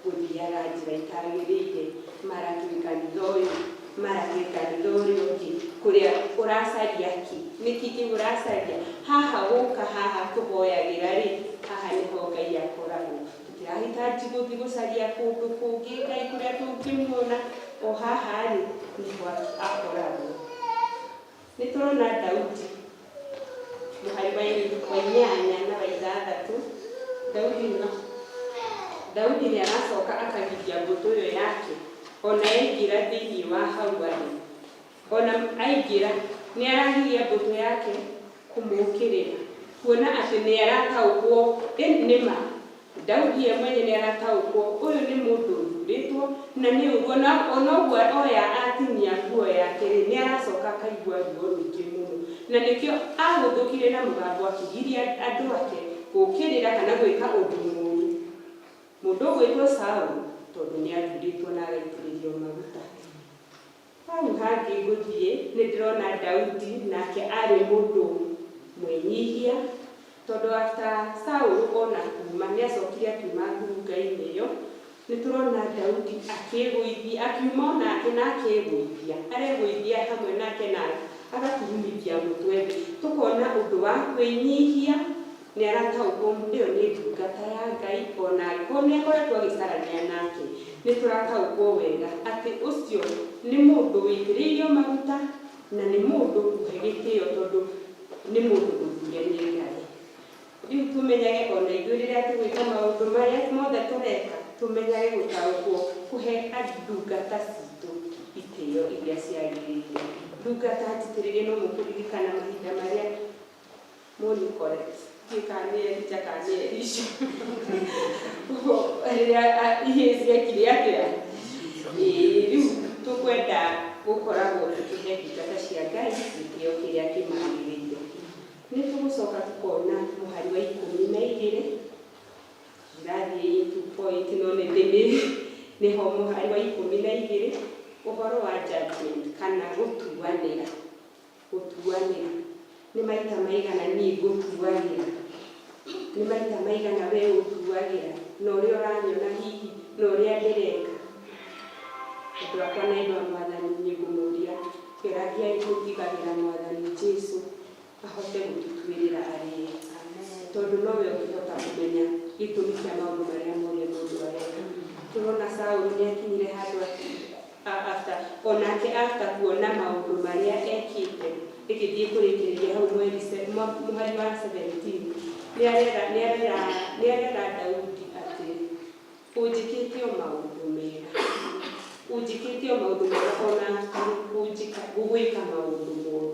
gũthiaga njĩra itagĩrĩire, marathiĩ kanitha ũyũ marathiĩ kanitha ũrĩa ũngĩ, kũrĩa ũracaria ki nĩkĩ kĩu ũracaria haha gũka haha tũhoyagĩra rĩ, haha nĩho Ngai akoragwo. Tũtirahitaji gũthiĩ gũcaria kũndũ kũngĩ Ngai kũrĩa tũngĩmuona, o haha rĩ nĩho akoragwo. Nĩ tũrona Daudi mũhari wa 8 na wa 6. Daudi nĩ aracoka akagiria mbũtũ ĩyo yake, ona aingĩra thĩinĩ wa hau arĩ, ona aingĩra nĩ aragiria mbũtũ yake kũmũkĩrĩra, kuona atĩ nĩ arataũkwo nĩma Daudi ye mwenye nĩ arataũkwo ũyũ nĩ mũndũ ũthurĩtwo na nĩ ũguo, ona ũguo oya atinia nguo yake rĩ, nĩ aracoka akaigua ruo rũingĩ mũno, na nĩkĩo agũthũkire na mũgambo akĩgiria andũ ake gũkĩrĩra kana gwĩka ũndũ mũũru mũndũ ũgwĩtwo Saũlũ, tondũ nĩ athurĩtwo na agaitĩrĩrio maguta. Hau hangĩ gũthiĩ nĩ ndĩrona Daudi nake arĩ mũndũ mwĩnyihia, tondũ after Saũlũ ona kuma nĩ acokire akiuma ngurunga-inĩ ĩyo. Nĩ tũrona Daudi akĩĩgũithia, akiuma onake na akĩĩgũithia, aregũithia hamwe nake na agaturumithia mũtwe thĩ. Tũkona ũndũ wa kwĩnyihia, nĩ arataũkwo ĩyo nĩ ndungata ya Ngai, ona angĩkorwo nĩ akoretwo agĩcarania nake, nĩ tũrataũkwo wega atĩ ũcio nĩ mũndũ wĩitĩrĩirio maguta na nĩ mũndũ ũhe gĩtĩo, tondũ nĩ mũndũ ũthure nĩ Ngai. Rĩu tũmenyage ona ithuĩ rĩrĩa tũgwĩka maũndũ marĩa mothe tũreka, tũmenyage gũtaũkwo kũhe ndungata citũ itĩo iria ciagĩrĩire. Ndungata njitĩrĩrie no mũkũririkana mahinda marĩa Monicoret rĩrĩa ciekire atĩa, rĩu tũkwenda gũkoragwo tũkĩhe ndungata cia Ngai gĩtĩo kĩrĩa kĩmagĩrĩire. Nĩ tũgũcoka tũkona mũhari wa 12, ndirathiĩ into point no nĩ nĩho mũhari wa 12, ũhoro wa judgment kana gũtuanĩra. Gũtuanĩra nĩ maita maigana niĩ ngũtuagĩra, nĩ maita maigana we ũtuagĩra na ũrĩa ũranyona hihi na ũrĩa ndĩreka. Andũ akwa na andũ a Mwathani nĩ ngũmũria, geragiai gũtigagĩra Mwathani Jesũ ahote gũtũtuĩrĩra arĩ ega, tondũ nowe ũngĩhota kũmenya gĩtũmi kĩa maũndũ marĩa mothe mũndũ areka. Tũrona Saũlũ nĩ akinyire handũ onake after kuona maũndũ marĩa ekĩte, ĩgĩthiĩ kũrĩkĩrĩria hau mũhari wa 17, nĩ arera Daudi atĩ ũnjĩkĩte o maũndũ mega, ũnjĩkĩte o maũndũ mega ona gũgwĩka maũndũ moru.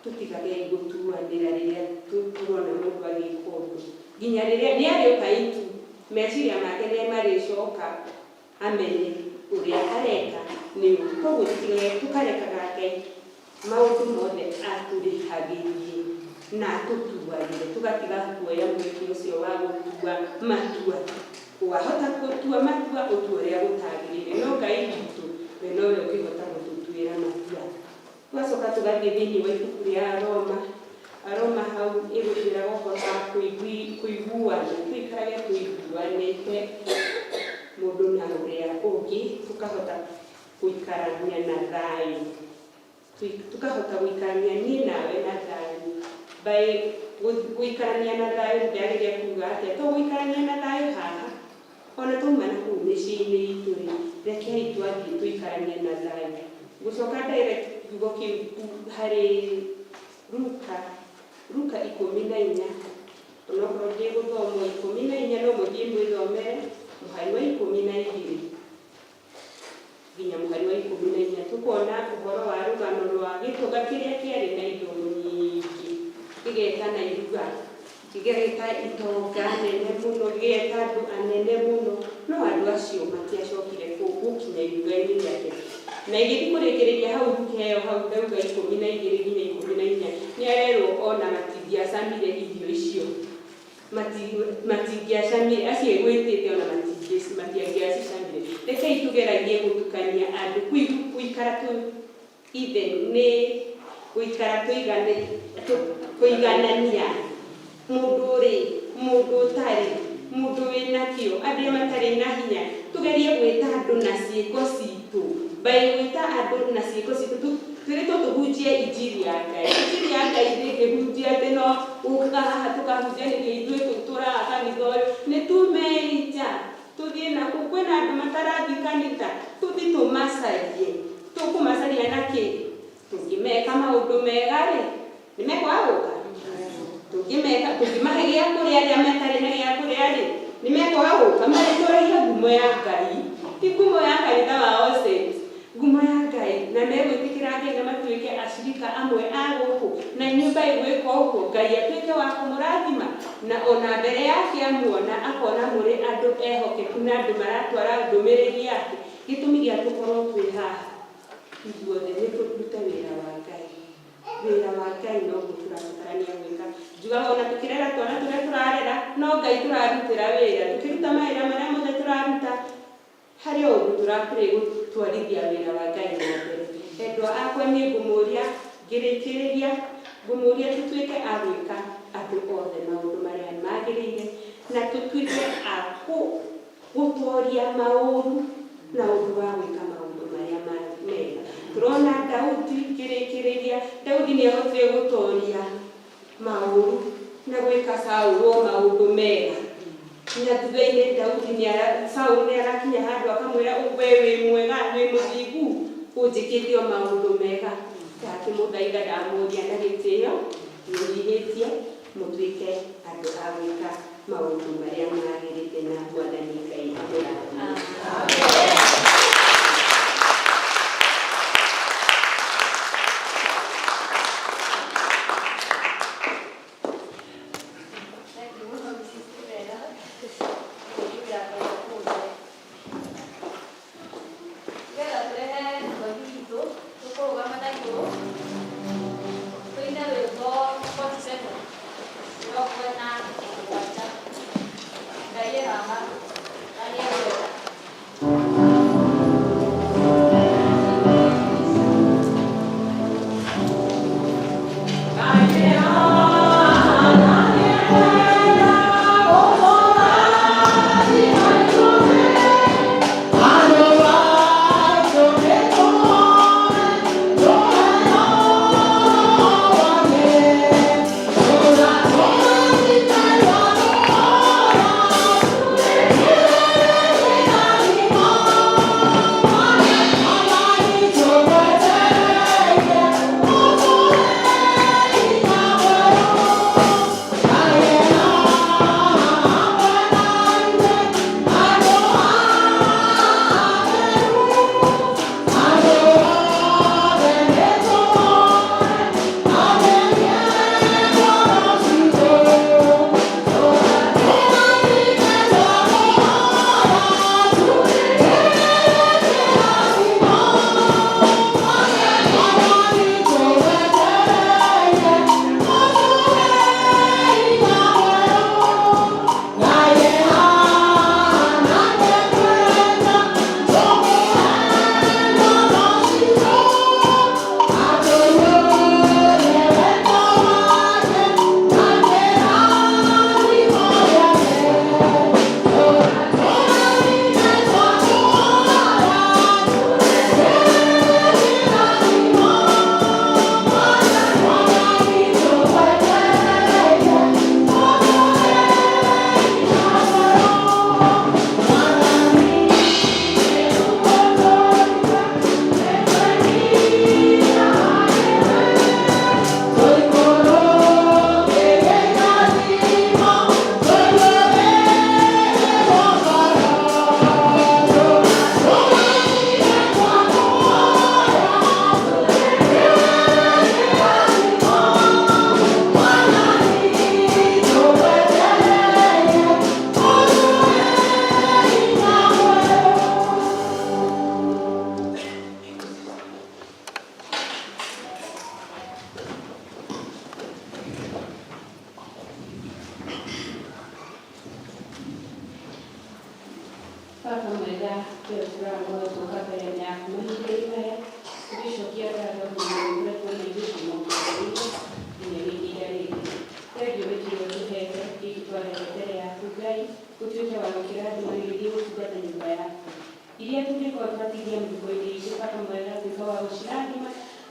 Tũtigage gũtuanĩra rĩrĩa tũrona mũndũ agĩka ũndũ, nginya rĩrĩa nĩ arĩoka itu meciria make nĩ marĩcoka amenye ũrĩa areka nĩ ũru. Koguo tũkarekaga Ngai maũndũ mothe atũrĩhagĩrie na atũtuagĩre, tũgatiga kuoya mweke ũcio wa gũtua matua. Wahota gũtua matua ũtua ũrĩa gũtagĩrĩire, no Ngai witũ we nowe ũngĩhota gũtũtuĩra matua. Tũgacoka tũgathiĩ thĩinĩ wa ibuku rĩa Aroma hau ĩgũtwĩra ũhoro wa kũiguana, tũikarage tũiguanĩte mũndũ na ũrĩa ũngĩ, tũkahota gũikarania na thayũ, tũkahota gũikarania niĩ nawe na thayũ. Gũikarania na thayũ ndĩragĩrĩria kuga atĩa, to gũikarania na thayũ haha ona tauma na kũu mĩciĩ-inĩ itũ rĩ, rekei twathiĩ tũikaranie na thayũ. Gũcoka direct kiugo kĩu harĩ Luka 14, onokorwo ndĩgũthomwo 14 no mũthiĩ mwĩthomere mũhari wa 12 nginya mũhari wa 14. Tũkona ũhoro wa rũgano rwa gĩtũnga kĩrĩa kĩarĩ na indo nyingĩ, gĩgetana iruga gĩgeta itonga nene mũno, gĩgeta andũ anene mũno, no andũ acio matiacokire gũkinya iruga-inĩ rĩake. Na igĩthiĩ kũrĩkĩrĩria hau nduka ĩyo hau ndauga 12 nginya 14, nĩarerwo ona matingĩacamire irio icio, matingĩacamire, acio egwĩtĩte ona matiangĩacicamire. Rekei tũgeragie gũtukania andũ, gũikara ithe nĩ gũikara kũiganania mũndũ ũtarĩ, mũndũ wĩna kĩo, arĩa matarĩ na hinya. Tũgerie gwĩta andũ na ciĩko citũ, gwĩta andũ na ciĩko citũ, twĩrĩtwo tũhunjie injiri ya Ngai. Injiri ya Ngai ndĩngĩhunjia atĩ no gũka haha tũkahunjia nĩkĩ ithuĩ tũtũraga kanitha ũyũ. Nĩtumeita tũthiĩ nakũu, kwĩna andũ matarathiĩ kanitha, tũthiĩ tũmacarie. Tũkũmacaria na kĩ? Tũngĩmeka maũndũ mega-rĩ, nĩmekwaga gũka? Tũngĩmahe gĩa kũrĩa, arĩa matarĩ na gĩa kũrĩa-rĩ, nĩmekwaga gũka? Marĩtũrĩire ngumo ya Ngai, ti ngumo ya kanitha wao Saints, ngumo ya Ngai, na megwĩtĩkĩra Ngai na matuĩke acirika amwe a gũkũ, na nyũmba ĩgwĩka ũguo, Ngai atuĩke wa kũmũrathima, na ona mbere yake amuona akona mũrĩ andũ ehokeku na andũ maratwara ndũmĩrĩri yake. Gĩtũmi gĩa tũkorwo twĩ haha ithuothe nĩ tũrute wĩra wa Ngai. Wĩra wa Ngai noguo tũrabatarania gwĩka. Njugaga ona tũkĩrera twana tũrĩa tũrarera, no Ngai tũrarutĩra wĩra. Tũkĩruta mawĩra marĩa mothe tũraruta, harĩ o ũndũ tũrakũrĩ gũtwarithia wĩra wa Ngai na mbere. Endwa akwa nĩ ngũmũria ngĩrĩkĩrĩria, ngũmũria tũtuĩke a gwĩka andũ othe maũndũ marĩa magĩrĩire, na tũtuĩke a gũtooria maũru na ũndũ wa gwĩka maũndũ marĩa mega. Tũrona Daudi ngĩrĩkĩrĩria, Daudi nĩahotire gũtooria maũru na gwĩka Saũlũ maũndũ mega. Na thutha-inĩ Saũlũ nĩarakinya handũ akamwĩra we wĩ mwega, wĩ mũthingu, ũnjĩkĩte o maũndũ mega. Akĩmũthaitha ndamũria na gĩtĩo, nĩnyihĩtie mũtuĩke andũ a gwĩka maũndũ marĩa magĩrĩire na Mwathani Ngai amũrathime. Thank you.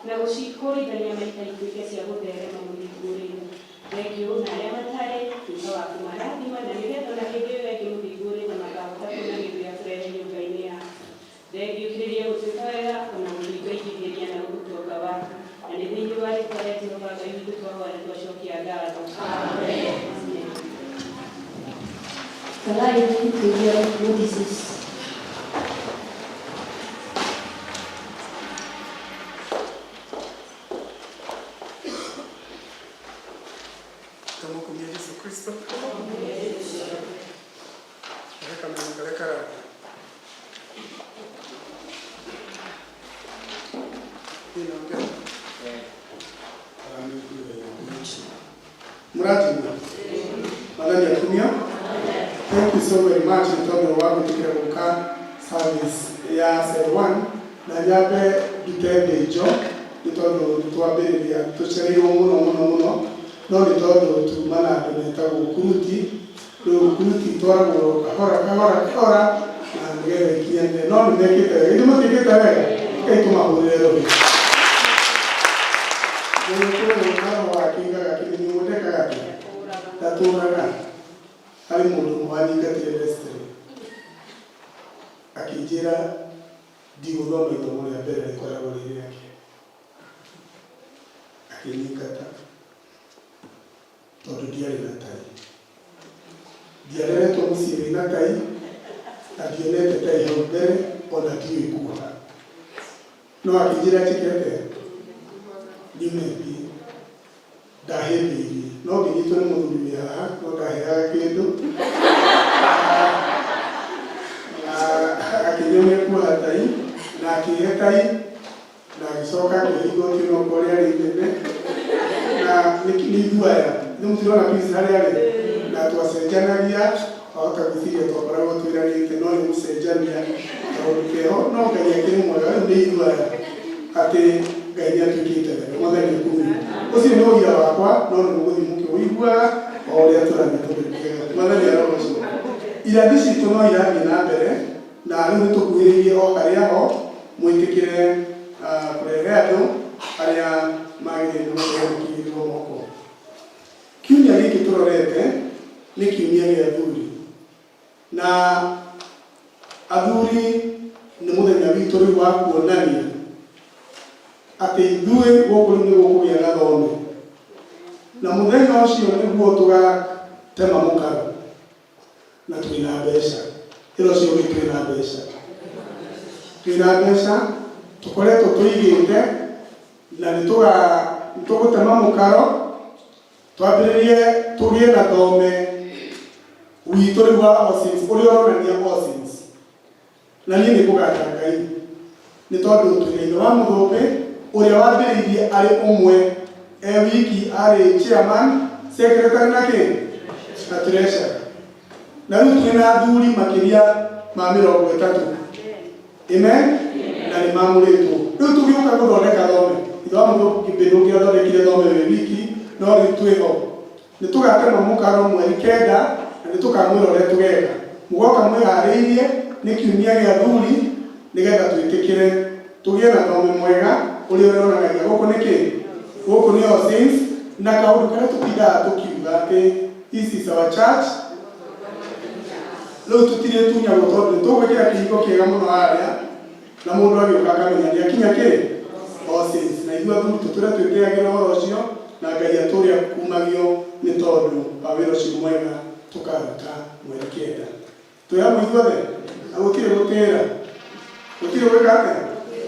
na gũcikũrithania maita ituĩke cia gũtherema mũthingũrĩ-inĩ. Thengio na arĩa matarĩ thutha wa kũmarathima na nĩgetha ona hĩndĩ ĩyo ĩngĩ mũthingũrĩ na makahota kuonagĩrĩria kũrehe nyũmba-inĩ yaku. Thengio kĩrĩria gũtuĩka wega ona gũtũingĩhĩria na gũgũtuonga waku. Na nĩ thĩinĩ wa rĩĩtwa rĩa Jehova Ngai witũ twahoya twacokia ngatho. Amen. Kalai tujuan Moses. Estamos con Yesu Kristo. Kaleka. Murati. Madani ya tumia. Thank you so very much. Nitondo wako tukiruka service ya Serwan na nyabe bitende jo. Nitondo tuwaberia tucheri muno. No nitondo tumana doneta kuruti. Kuruti tora kahora na ngere kiende. No ndekete. Ndio mtikete wewe. Kaito mahurero. Ndio wa kinga lakini ni muteka gati. Tatura hari mundu mwandika trimestre akijira digudome itomo ya mbere ikoragwo riri yake akinyikata tondu ndiarĩ na tai ndiareretwo mũciĩ wĩna tai na ndionete tai hau mbere ona ndiũĩ kuoha no akijira njĩkete ndiumebi ndahĩmbĩirie no ngĩnyitwo nĩ mũthuri wĩ haha no ndaheaga kĩndũ na akĩnyonia kuoha tai na akĩhe tai na agĩcoka akĩhinga ũkĩongo ũrĩa arĩ inene na nĩ ithuaya nĩ mũtirona pisi harĩa arĩ na twacenjanagia ahota gwĩciria twakoragwo twĩranĩte no nĩ gũcenjania kaũndũ keho no Ngai akĩrĩ mwega rĩu nĩ ithuaya atĩ Ngai nĩatuĩkĩte wega mũthenya ikũmi ũcio nĩ ũira wakwa no nĩ mũgũthiĩ mũkĩwĩiguaga o ũrĩa tũrathiĩ tũgĩthiaga mwathani arogoco irathi citũ no irathiĩ na mbere na rĩu nĩtũkuhĩrĩirie o harĩa ho mwĩtĩkĩre kũrehe andũ arĩa magĩrĩirwo gũkĩrĩrwo moko. Kiumia gĩkĩ tũrorete nĩ kiumia gĩa athuri na athuri nĩ mũthenya witũ rĩu wa kuonania atĩ ithuĩ gũkũ nĩ gũkũgĩa na thome na mũthenya ũcio nĩguo tũgatema mũkaro na twĩna mbeca ĩro cio twĩna mbeca tũkoretwo tũigĩte na nĩtũgũtema mũkaro twambĩrĩrie tũgĩe na thome witũ rĩu wa Osins ũrĩa ũronania Osins na niĩ nĩ kũgata Ngai nĩ tondũ twĩna ithe wa mũthũmbĩ ũrĩa wambĩrĩirie arĩ ũmwe wiki arĩ chairman secretary na treasurer na rĩu twĩna athuri makĩria ma 30 amen na nĩ mamũrĩtwo rĩu tũgĩũka gũthondeka thome ithe wa mũthũmbĩ kĩmbĩndũ kĩrĩa thondekire thome wĩ wiki no rĩu twĩho nĩ tũgatema mũkaro mweri 9 na nĩ tũkamwĩra ũrĩa tũgeka mũgoka mwĩharĩirie nĩ kiumia gĩa athuri nĩgetha twĩtĩkĩre tũgĩe na thome mwega ũrĩa ũronanagia gũkũ nĩ kĩ gũkũ nĩ Osins na kaũndũ karĩa tũtindaga tũkiuga atĩ this is our church rĩu tũtirĩ tunyagwo tondũ nĩ tũgwĩkĩra kĩhingo kĩega mũno harĩa na mũndũ agĩũka akamenya nĩ akinya kĩ Osins na ithuĩ athuri tũtũre twĩtĩagĩra ũhoro ũcio na Ngai atũre kumagio nĩ tondũ wa wĩra ũcio mwega tũkaruta mweri 9 twĩ hamwe ithuothe na gũtirĩ gũtĩra gũtirĩ gwĩka atĩa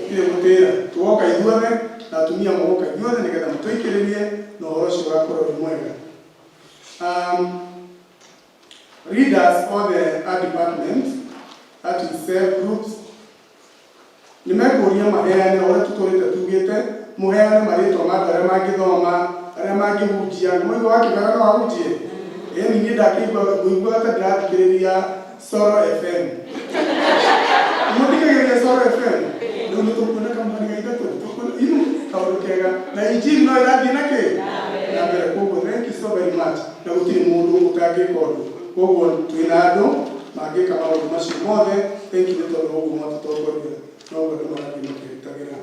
gũtirĩ gũtĩra tũgoka ithuothe na atumia mũgoka ithuothe nĩgetha mũtũikĩrĩrie na ũhoro ũcio ũgakorwo wĩ mwega. Leaders all the departments that is self groups nĩ mekũria maheane ũrĩa tũtũrĩte tugĩte mũheane marĩtwa ma andũ arĩa mangĩthoma arĩa mangĩhunjia nĩ mũigua wakĩgana no ahunjie niĩ ndakĩigua ta ndĩrathikĩrĩria Soro FM mũthikagĩrĩria Soro FM rĩu nĩ tũkuona kamũhari ga ithatũ inu kaũndũ kega na injili no ĩrathiĩ na kĩ na mbere koguo thank you so very much na gũtirĩ mũndũ ũtangĩka ũndũ koguo twĩna andũ mangĩka maũndũ macio mothe thank you nĩ tondũ ũguo mwatũtongoria no ũguo andũ marathiĩ makĩrutagĩra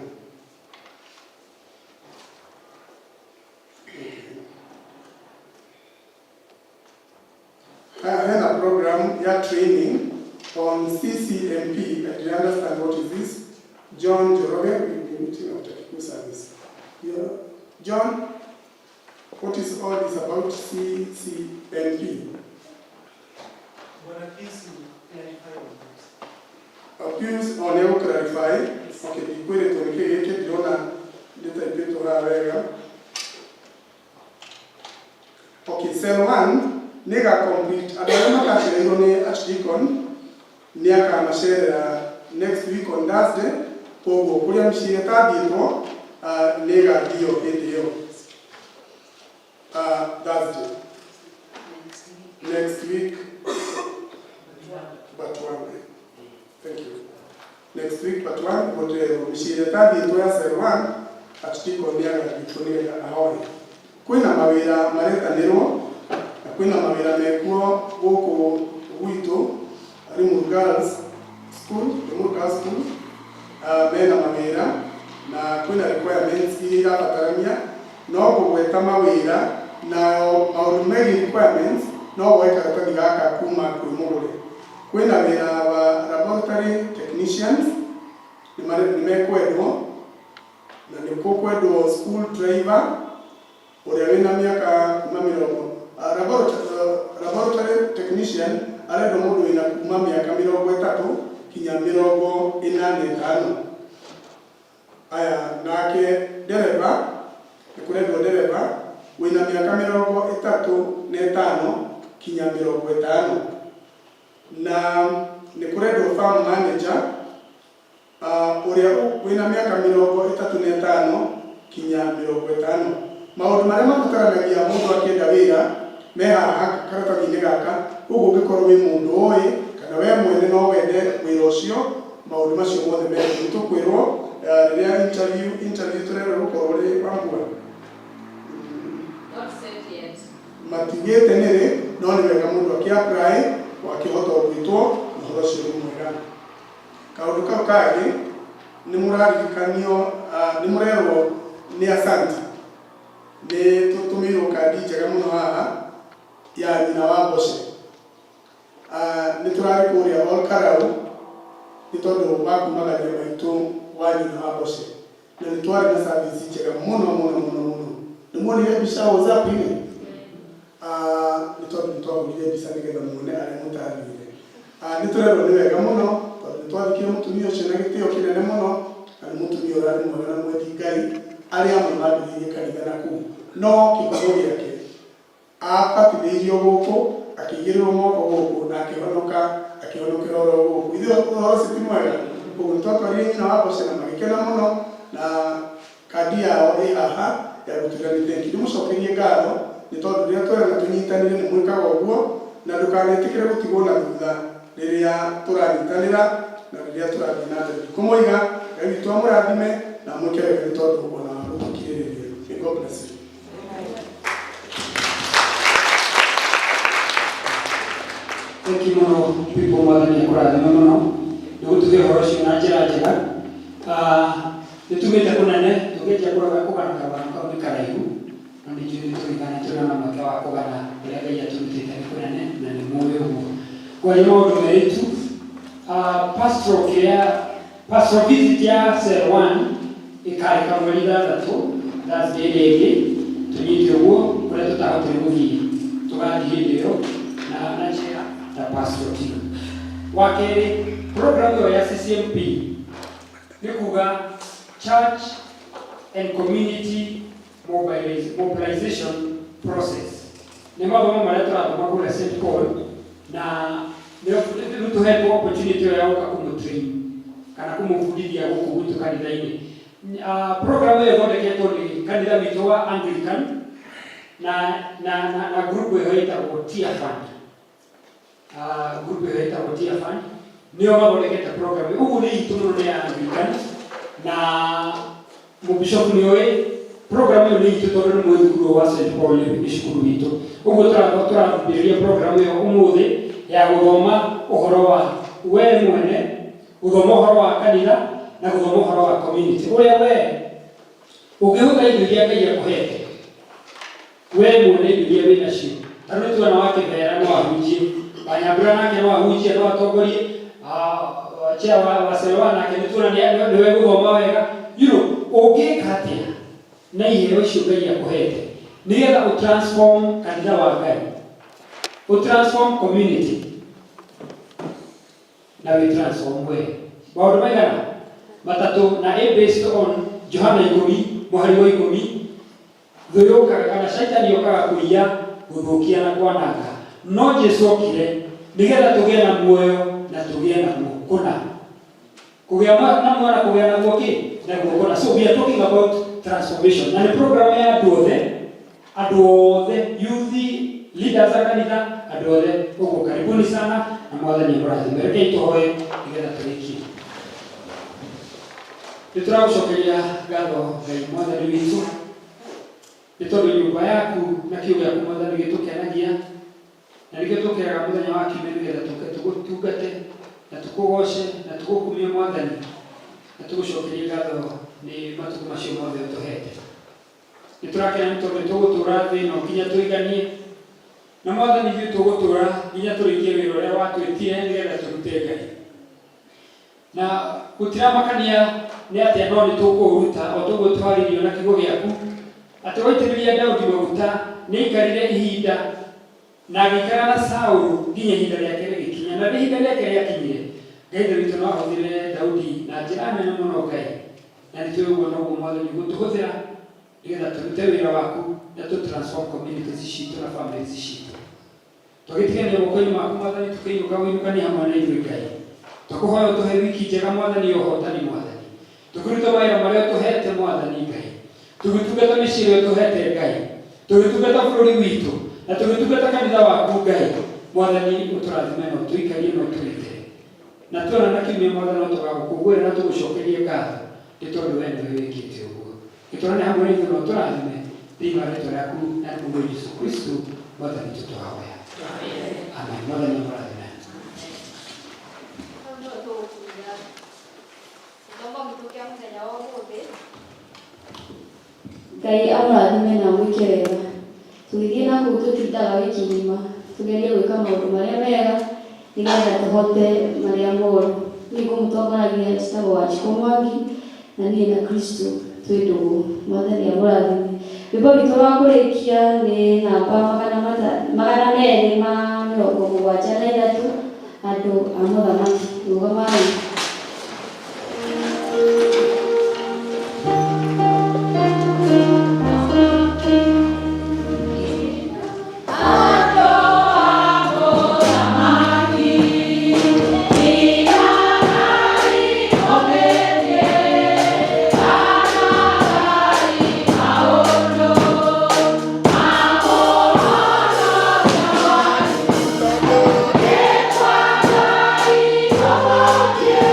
career training on CCMP. I didn't understand what is this. John Joroge will be meeting after Kikuyu service. Yeah. John, what is all this about CCMP? Abuse on able clarify. Okay, equate to the Dona little bit to her area. Okay, cell 1, nega complete. Adama Kachirone Archdeacon, Niaka Mashera next week on Thursday, Pogo, William Shieta Dito, Nega Dio, ADO. Thursday. Next week, but one day. Thank you. Next week, but one, but Shieta Dito, cell 1, Archdeacon Niaka Dito, Ahoy. Kwina mawira mareta nero kwina mawira mekuo goko wito ari mu girls school bena mawira na kwina requirements ira bataramia no gweta mawira na maudumeri requirements no weka katika kuma kumugure kwina wira wa laboratory technicians nimekwedwo na nikokwedwo school driver Orewena miaka mamirogo. Laboratory technician ale domodo ina kuma miaka mirogo 3 kinya mirogo 85. Aya nake dereva ekuredo dereva wina miaka mirogo 35 kinya mirogo 5. Na nekuredo farm manager oria wina miaka mirogo 35 kinya mirogo 5. Maundu maria mabataranagia mundu akienda wira me haha karatathi-inĩ gaka ũguo ũngĩkorwo wĩ mũndũ ũĩ kana we mwene no wende wĩra ũcio maũndũ macio mothe merĩ tũkwĩrwo rĩrĩa interview tũrerwo gũkorwo rĩ Wambua matigĩte nĩrĩ no nĩ wega mũndũ akĩ-apply wakĩhota gwĩtwo ũhoro ũcio nĩ mwega. Kaũndũ kau kangĩ nĩ mũrarikanio nĩ mũrerwo nĩ Asante nĩ tũtũmĩirwo kandi njega mũno haha ya nyina wa Mboce. Nĩ tũrarĩ kũrĩa Olkarau nĩ tondũ wa kumagaria maitũ wa nyina wa Mboce na nĩ twarĩ na service njega mũno. Nĩ muonire mbica WhatsApp-inĩ nĩ tondũ nĩ twagũrire mbica nĩgetha muone arĩa mũtarĩire. Nĩ tũrerwo nĩ wega mũno tondũ nĩ twathikire mũtumia ũcio na gĩtĩo kĩnene mũno na nĩ mũtumia ũrarĩ mwega na mwendi Ngai arĩa amwe mambĩrĩirie kanitha na kũu no kĩhumo gĩake abatithĩirio gũkũ akĩigĩrĩrwo moko gũkũ na akĩhonokera oro gũkũ. Ithuĩ ũhoro ũcio ti mwega ũguo nĩ twatwarire nyina wa Mboce na magĩkena mũno na kandi yao ĩ haha ya gũtuĩra thank you. Ndĩmũcokerie ngatho nĩ tondũ rĩrĩa twerana tũnyitanĩre nĩ mwĩkaga ũguo na ndũkanetĩkĩre gũtigwo na thutha rĩrĩa tũranyitanĩra na rĩrĩa tũrathiĩ na mbere. Kũmũiga Ngai witũ amũrathime na mwĩke wega nĩ tondũ ona gũtũkirĩrĩria. God bless you. Thank you muno people mwathani akũrathime mũno nĩ gũtuge ũhoro ũcio na njĩra njega. Nĩ tumĩte kũnene tũgĩtia kũgana kabana kau nĩ karaihu no nĩ njũĩ tũrigane tũrĩ na mweke wa kũgana ũrĩa Ngai atũrutĩte nĩ kũnene na nĩ mũĩ ũguo. Kwaria maũndũ merĩ tu pastoral visit ya cell 1 ĩkarĩka mweri 6 Thursday rĩngĩ tũnyite ũguo kũrĩa tũtahotire gũthiĩ tũgathiĩ hĩndĩ ĩyo na njĩra ta pastoral team. Wa kerĩ program ĩyo ya CCMP nĩ kuga church and community mobilization process. Nĩ mathomo marĩa tũrathoma kũrĩa St. Paul na nĩ tũhetwo opportunity ĩyo ya gũka kũmũtrain kana kũmũbundithia gũkũ gwitũ kanitha-inĩ. Program ĩyo ĩthondeketwo nĩ kanitha witũ wa Anglican na group ĩyo ĩtagwo Tear Fund. Group ĩyo ĩtagwo Tear Fund nĩo mathondekete program ĩyo. Ũguo nĩ itũ mũno nĩ Anglican na mũbishopu nĩoĩ program ĩyo nĩ itũ tondũ nĩ mwĩthurwo wa St. Paul nĩ cukuru witũ. Ũguo tũrambĩrĩria program ĩyo ũmũthĩ ya gũthoma ũhoro wa we mwene, gũthoma ũhoro wa kanitha na gũthoma ũhoro wa community. Ũrĩa we ũngĩhũthĩra indo iria Ngai akũhete we mwene indo iria wĩ nacio. Tarĩu tuona wa kĩbera no ahunjie Wanyambura nake no ahunjie no atongorie chia wa sewa nake nitura ni we guthoma wega ũngĩka atĩa na iheo icio Ngai akũhete nigetha ũtransform kanitha wa Ngai, ũtransform community na we transform we maũndũ maigana matatũ na based on Johana 10 mũhari wa 10 thũ yũkaga kana shaitani yũkaga kũiya gũthũkia na kwananga, no Jesũ okire nigetha tũgĩe na muoyo na tũgĩe na gũkũra. Kũgĩa na muoyo na kũgĩa na gũkũra. So we are talking about transformation. Na ni program ya andũ othe youth leaders a kanitha andũ othe ũguo karibuni sana na mwathani mũrathime. Reke tũhoe nigetha tũrĩkie. Nĩtũragũcokeria ngatho Ngai mwathani witũ nĩ tondũ nyũmba yaku na kiugo gĩaku mwathani gĩtũkenagia na nĩkĩo tũkĩaga mũthenya wa kiumia nĩgetha tũgũtungate na tũkũgoce na tũgũkumie mwathani na tũgũcokerie ngatho nĩ matukũ macio mothe ũtũhete. Nĩtũrakena nĩ tondũ tũgũtũra thĩ ĩno nginya tũiganie na mwathani ithuĩ tũgũtũra nginya tũrĩkie wĩra ũrĩa watwĩtire nĩgetha tũrute Ngai. Na gũtiramakania nĩ atĩa no nĩtũkũũruta o tũguo twarĩrio na kiugo gĩaku atĩ waitĩrĩria Daudi maguta nĩaikarire ihinda na agĩikara na Saũlũ nginya ihinda rĩake rĩgĩkinya, na ihinda rĩake rĩakinyire Ngai witũ no ahũthĩre Daudi na njĩra nene mũno Ngai, na nĩtũĩ ũguo noguo mwathani gũtũhũthĩra nĩgetha tũrute wĩra waku na tũtransform communities citũ na families citũ. Twagĩtigania moko-inĩ maku mwathani tũkĩinũka wĩinũkanie hamwe na ithuĩ Ngai. Tũkũhoya ũtũhe wiki njega mwathani ya ũhotani mwathani. Tũkĩruta mawĩra marĩa ũtũhete mwathani Ngai. Tũgĩtungata mĩciĩ ĩrĩa ũtũhete Ngai. Tũgĩtungata bũrũri witũ na tũgĩtungata kanitha waku Ngai. Mwathani ũtũrathime na ũtũikarie na ũtũrĩte. Na tuona na kiumia mwathani tũgagũkũngũĩra na tũgũcokerie ngatho nĩ tondũ wee nĩwe wĩkĩte ũguo. Gĩtũrane hamwe na ithuĩ na ũtũrathime thĩinĩ wa rĩĩtwa rĩaku na rĩmwe Jesũ Kristo mwathani tũtũhoya. Amen. Mwathani mũrathime. Ngai amũrathime na mwĩke wega. Tũgĩthiĩ na kũu tũtindaga wiki ng'ima tũgerie gwĩka maũndũ marĩa mega nĩgetha tũhote marĩa moru. Niĩ ngũmũtongoragia njĩtagwo Wanjikũ Mwangi na niĩ na Kristo twĩ ndũgũ. Mwathani amũrathime. Rwĩmbo rwitũ rwa kũrĩkia nĩ namba 273 andũ a mũthamaki. Rũgamai. Yeah.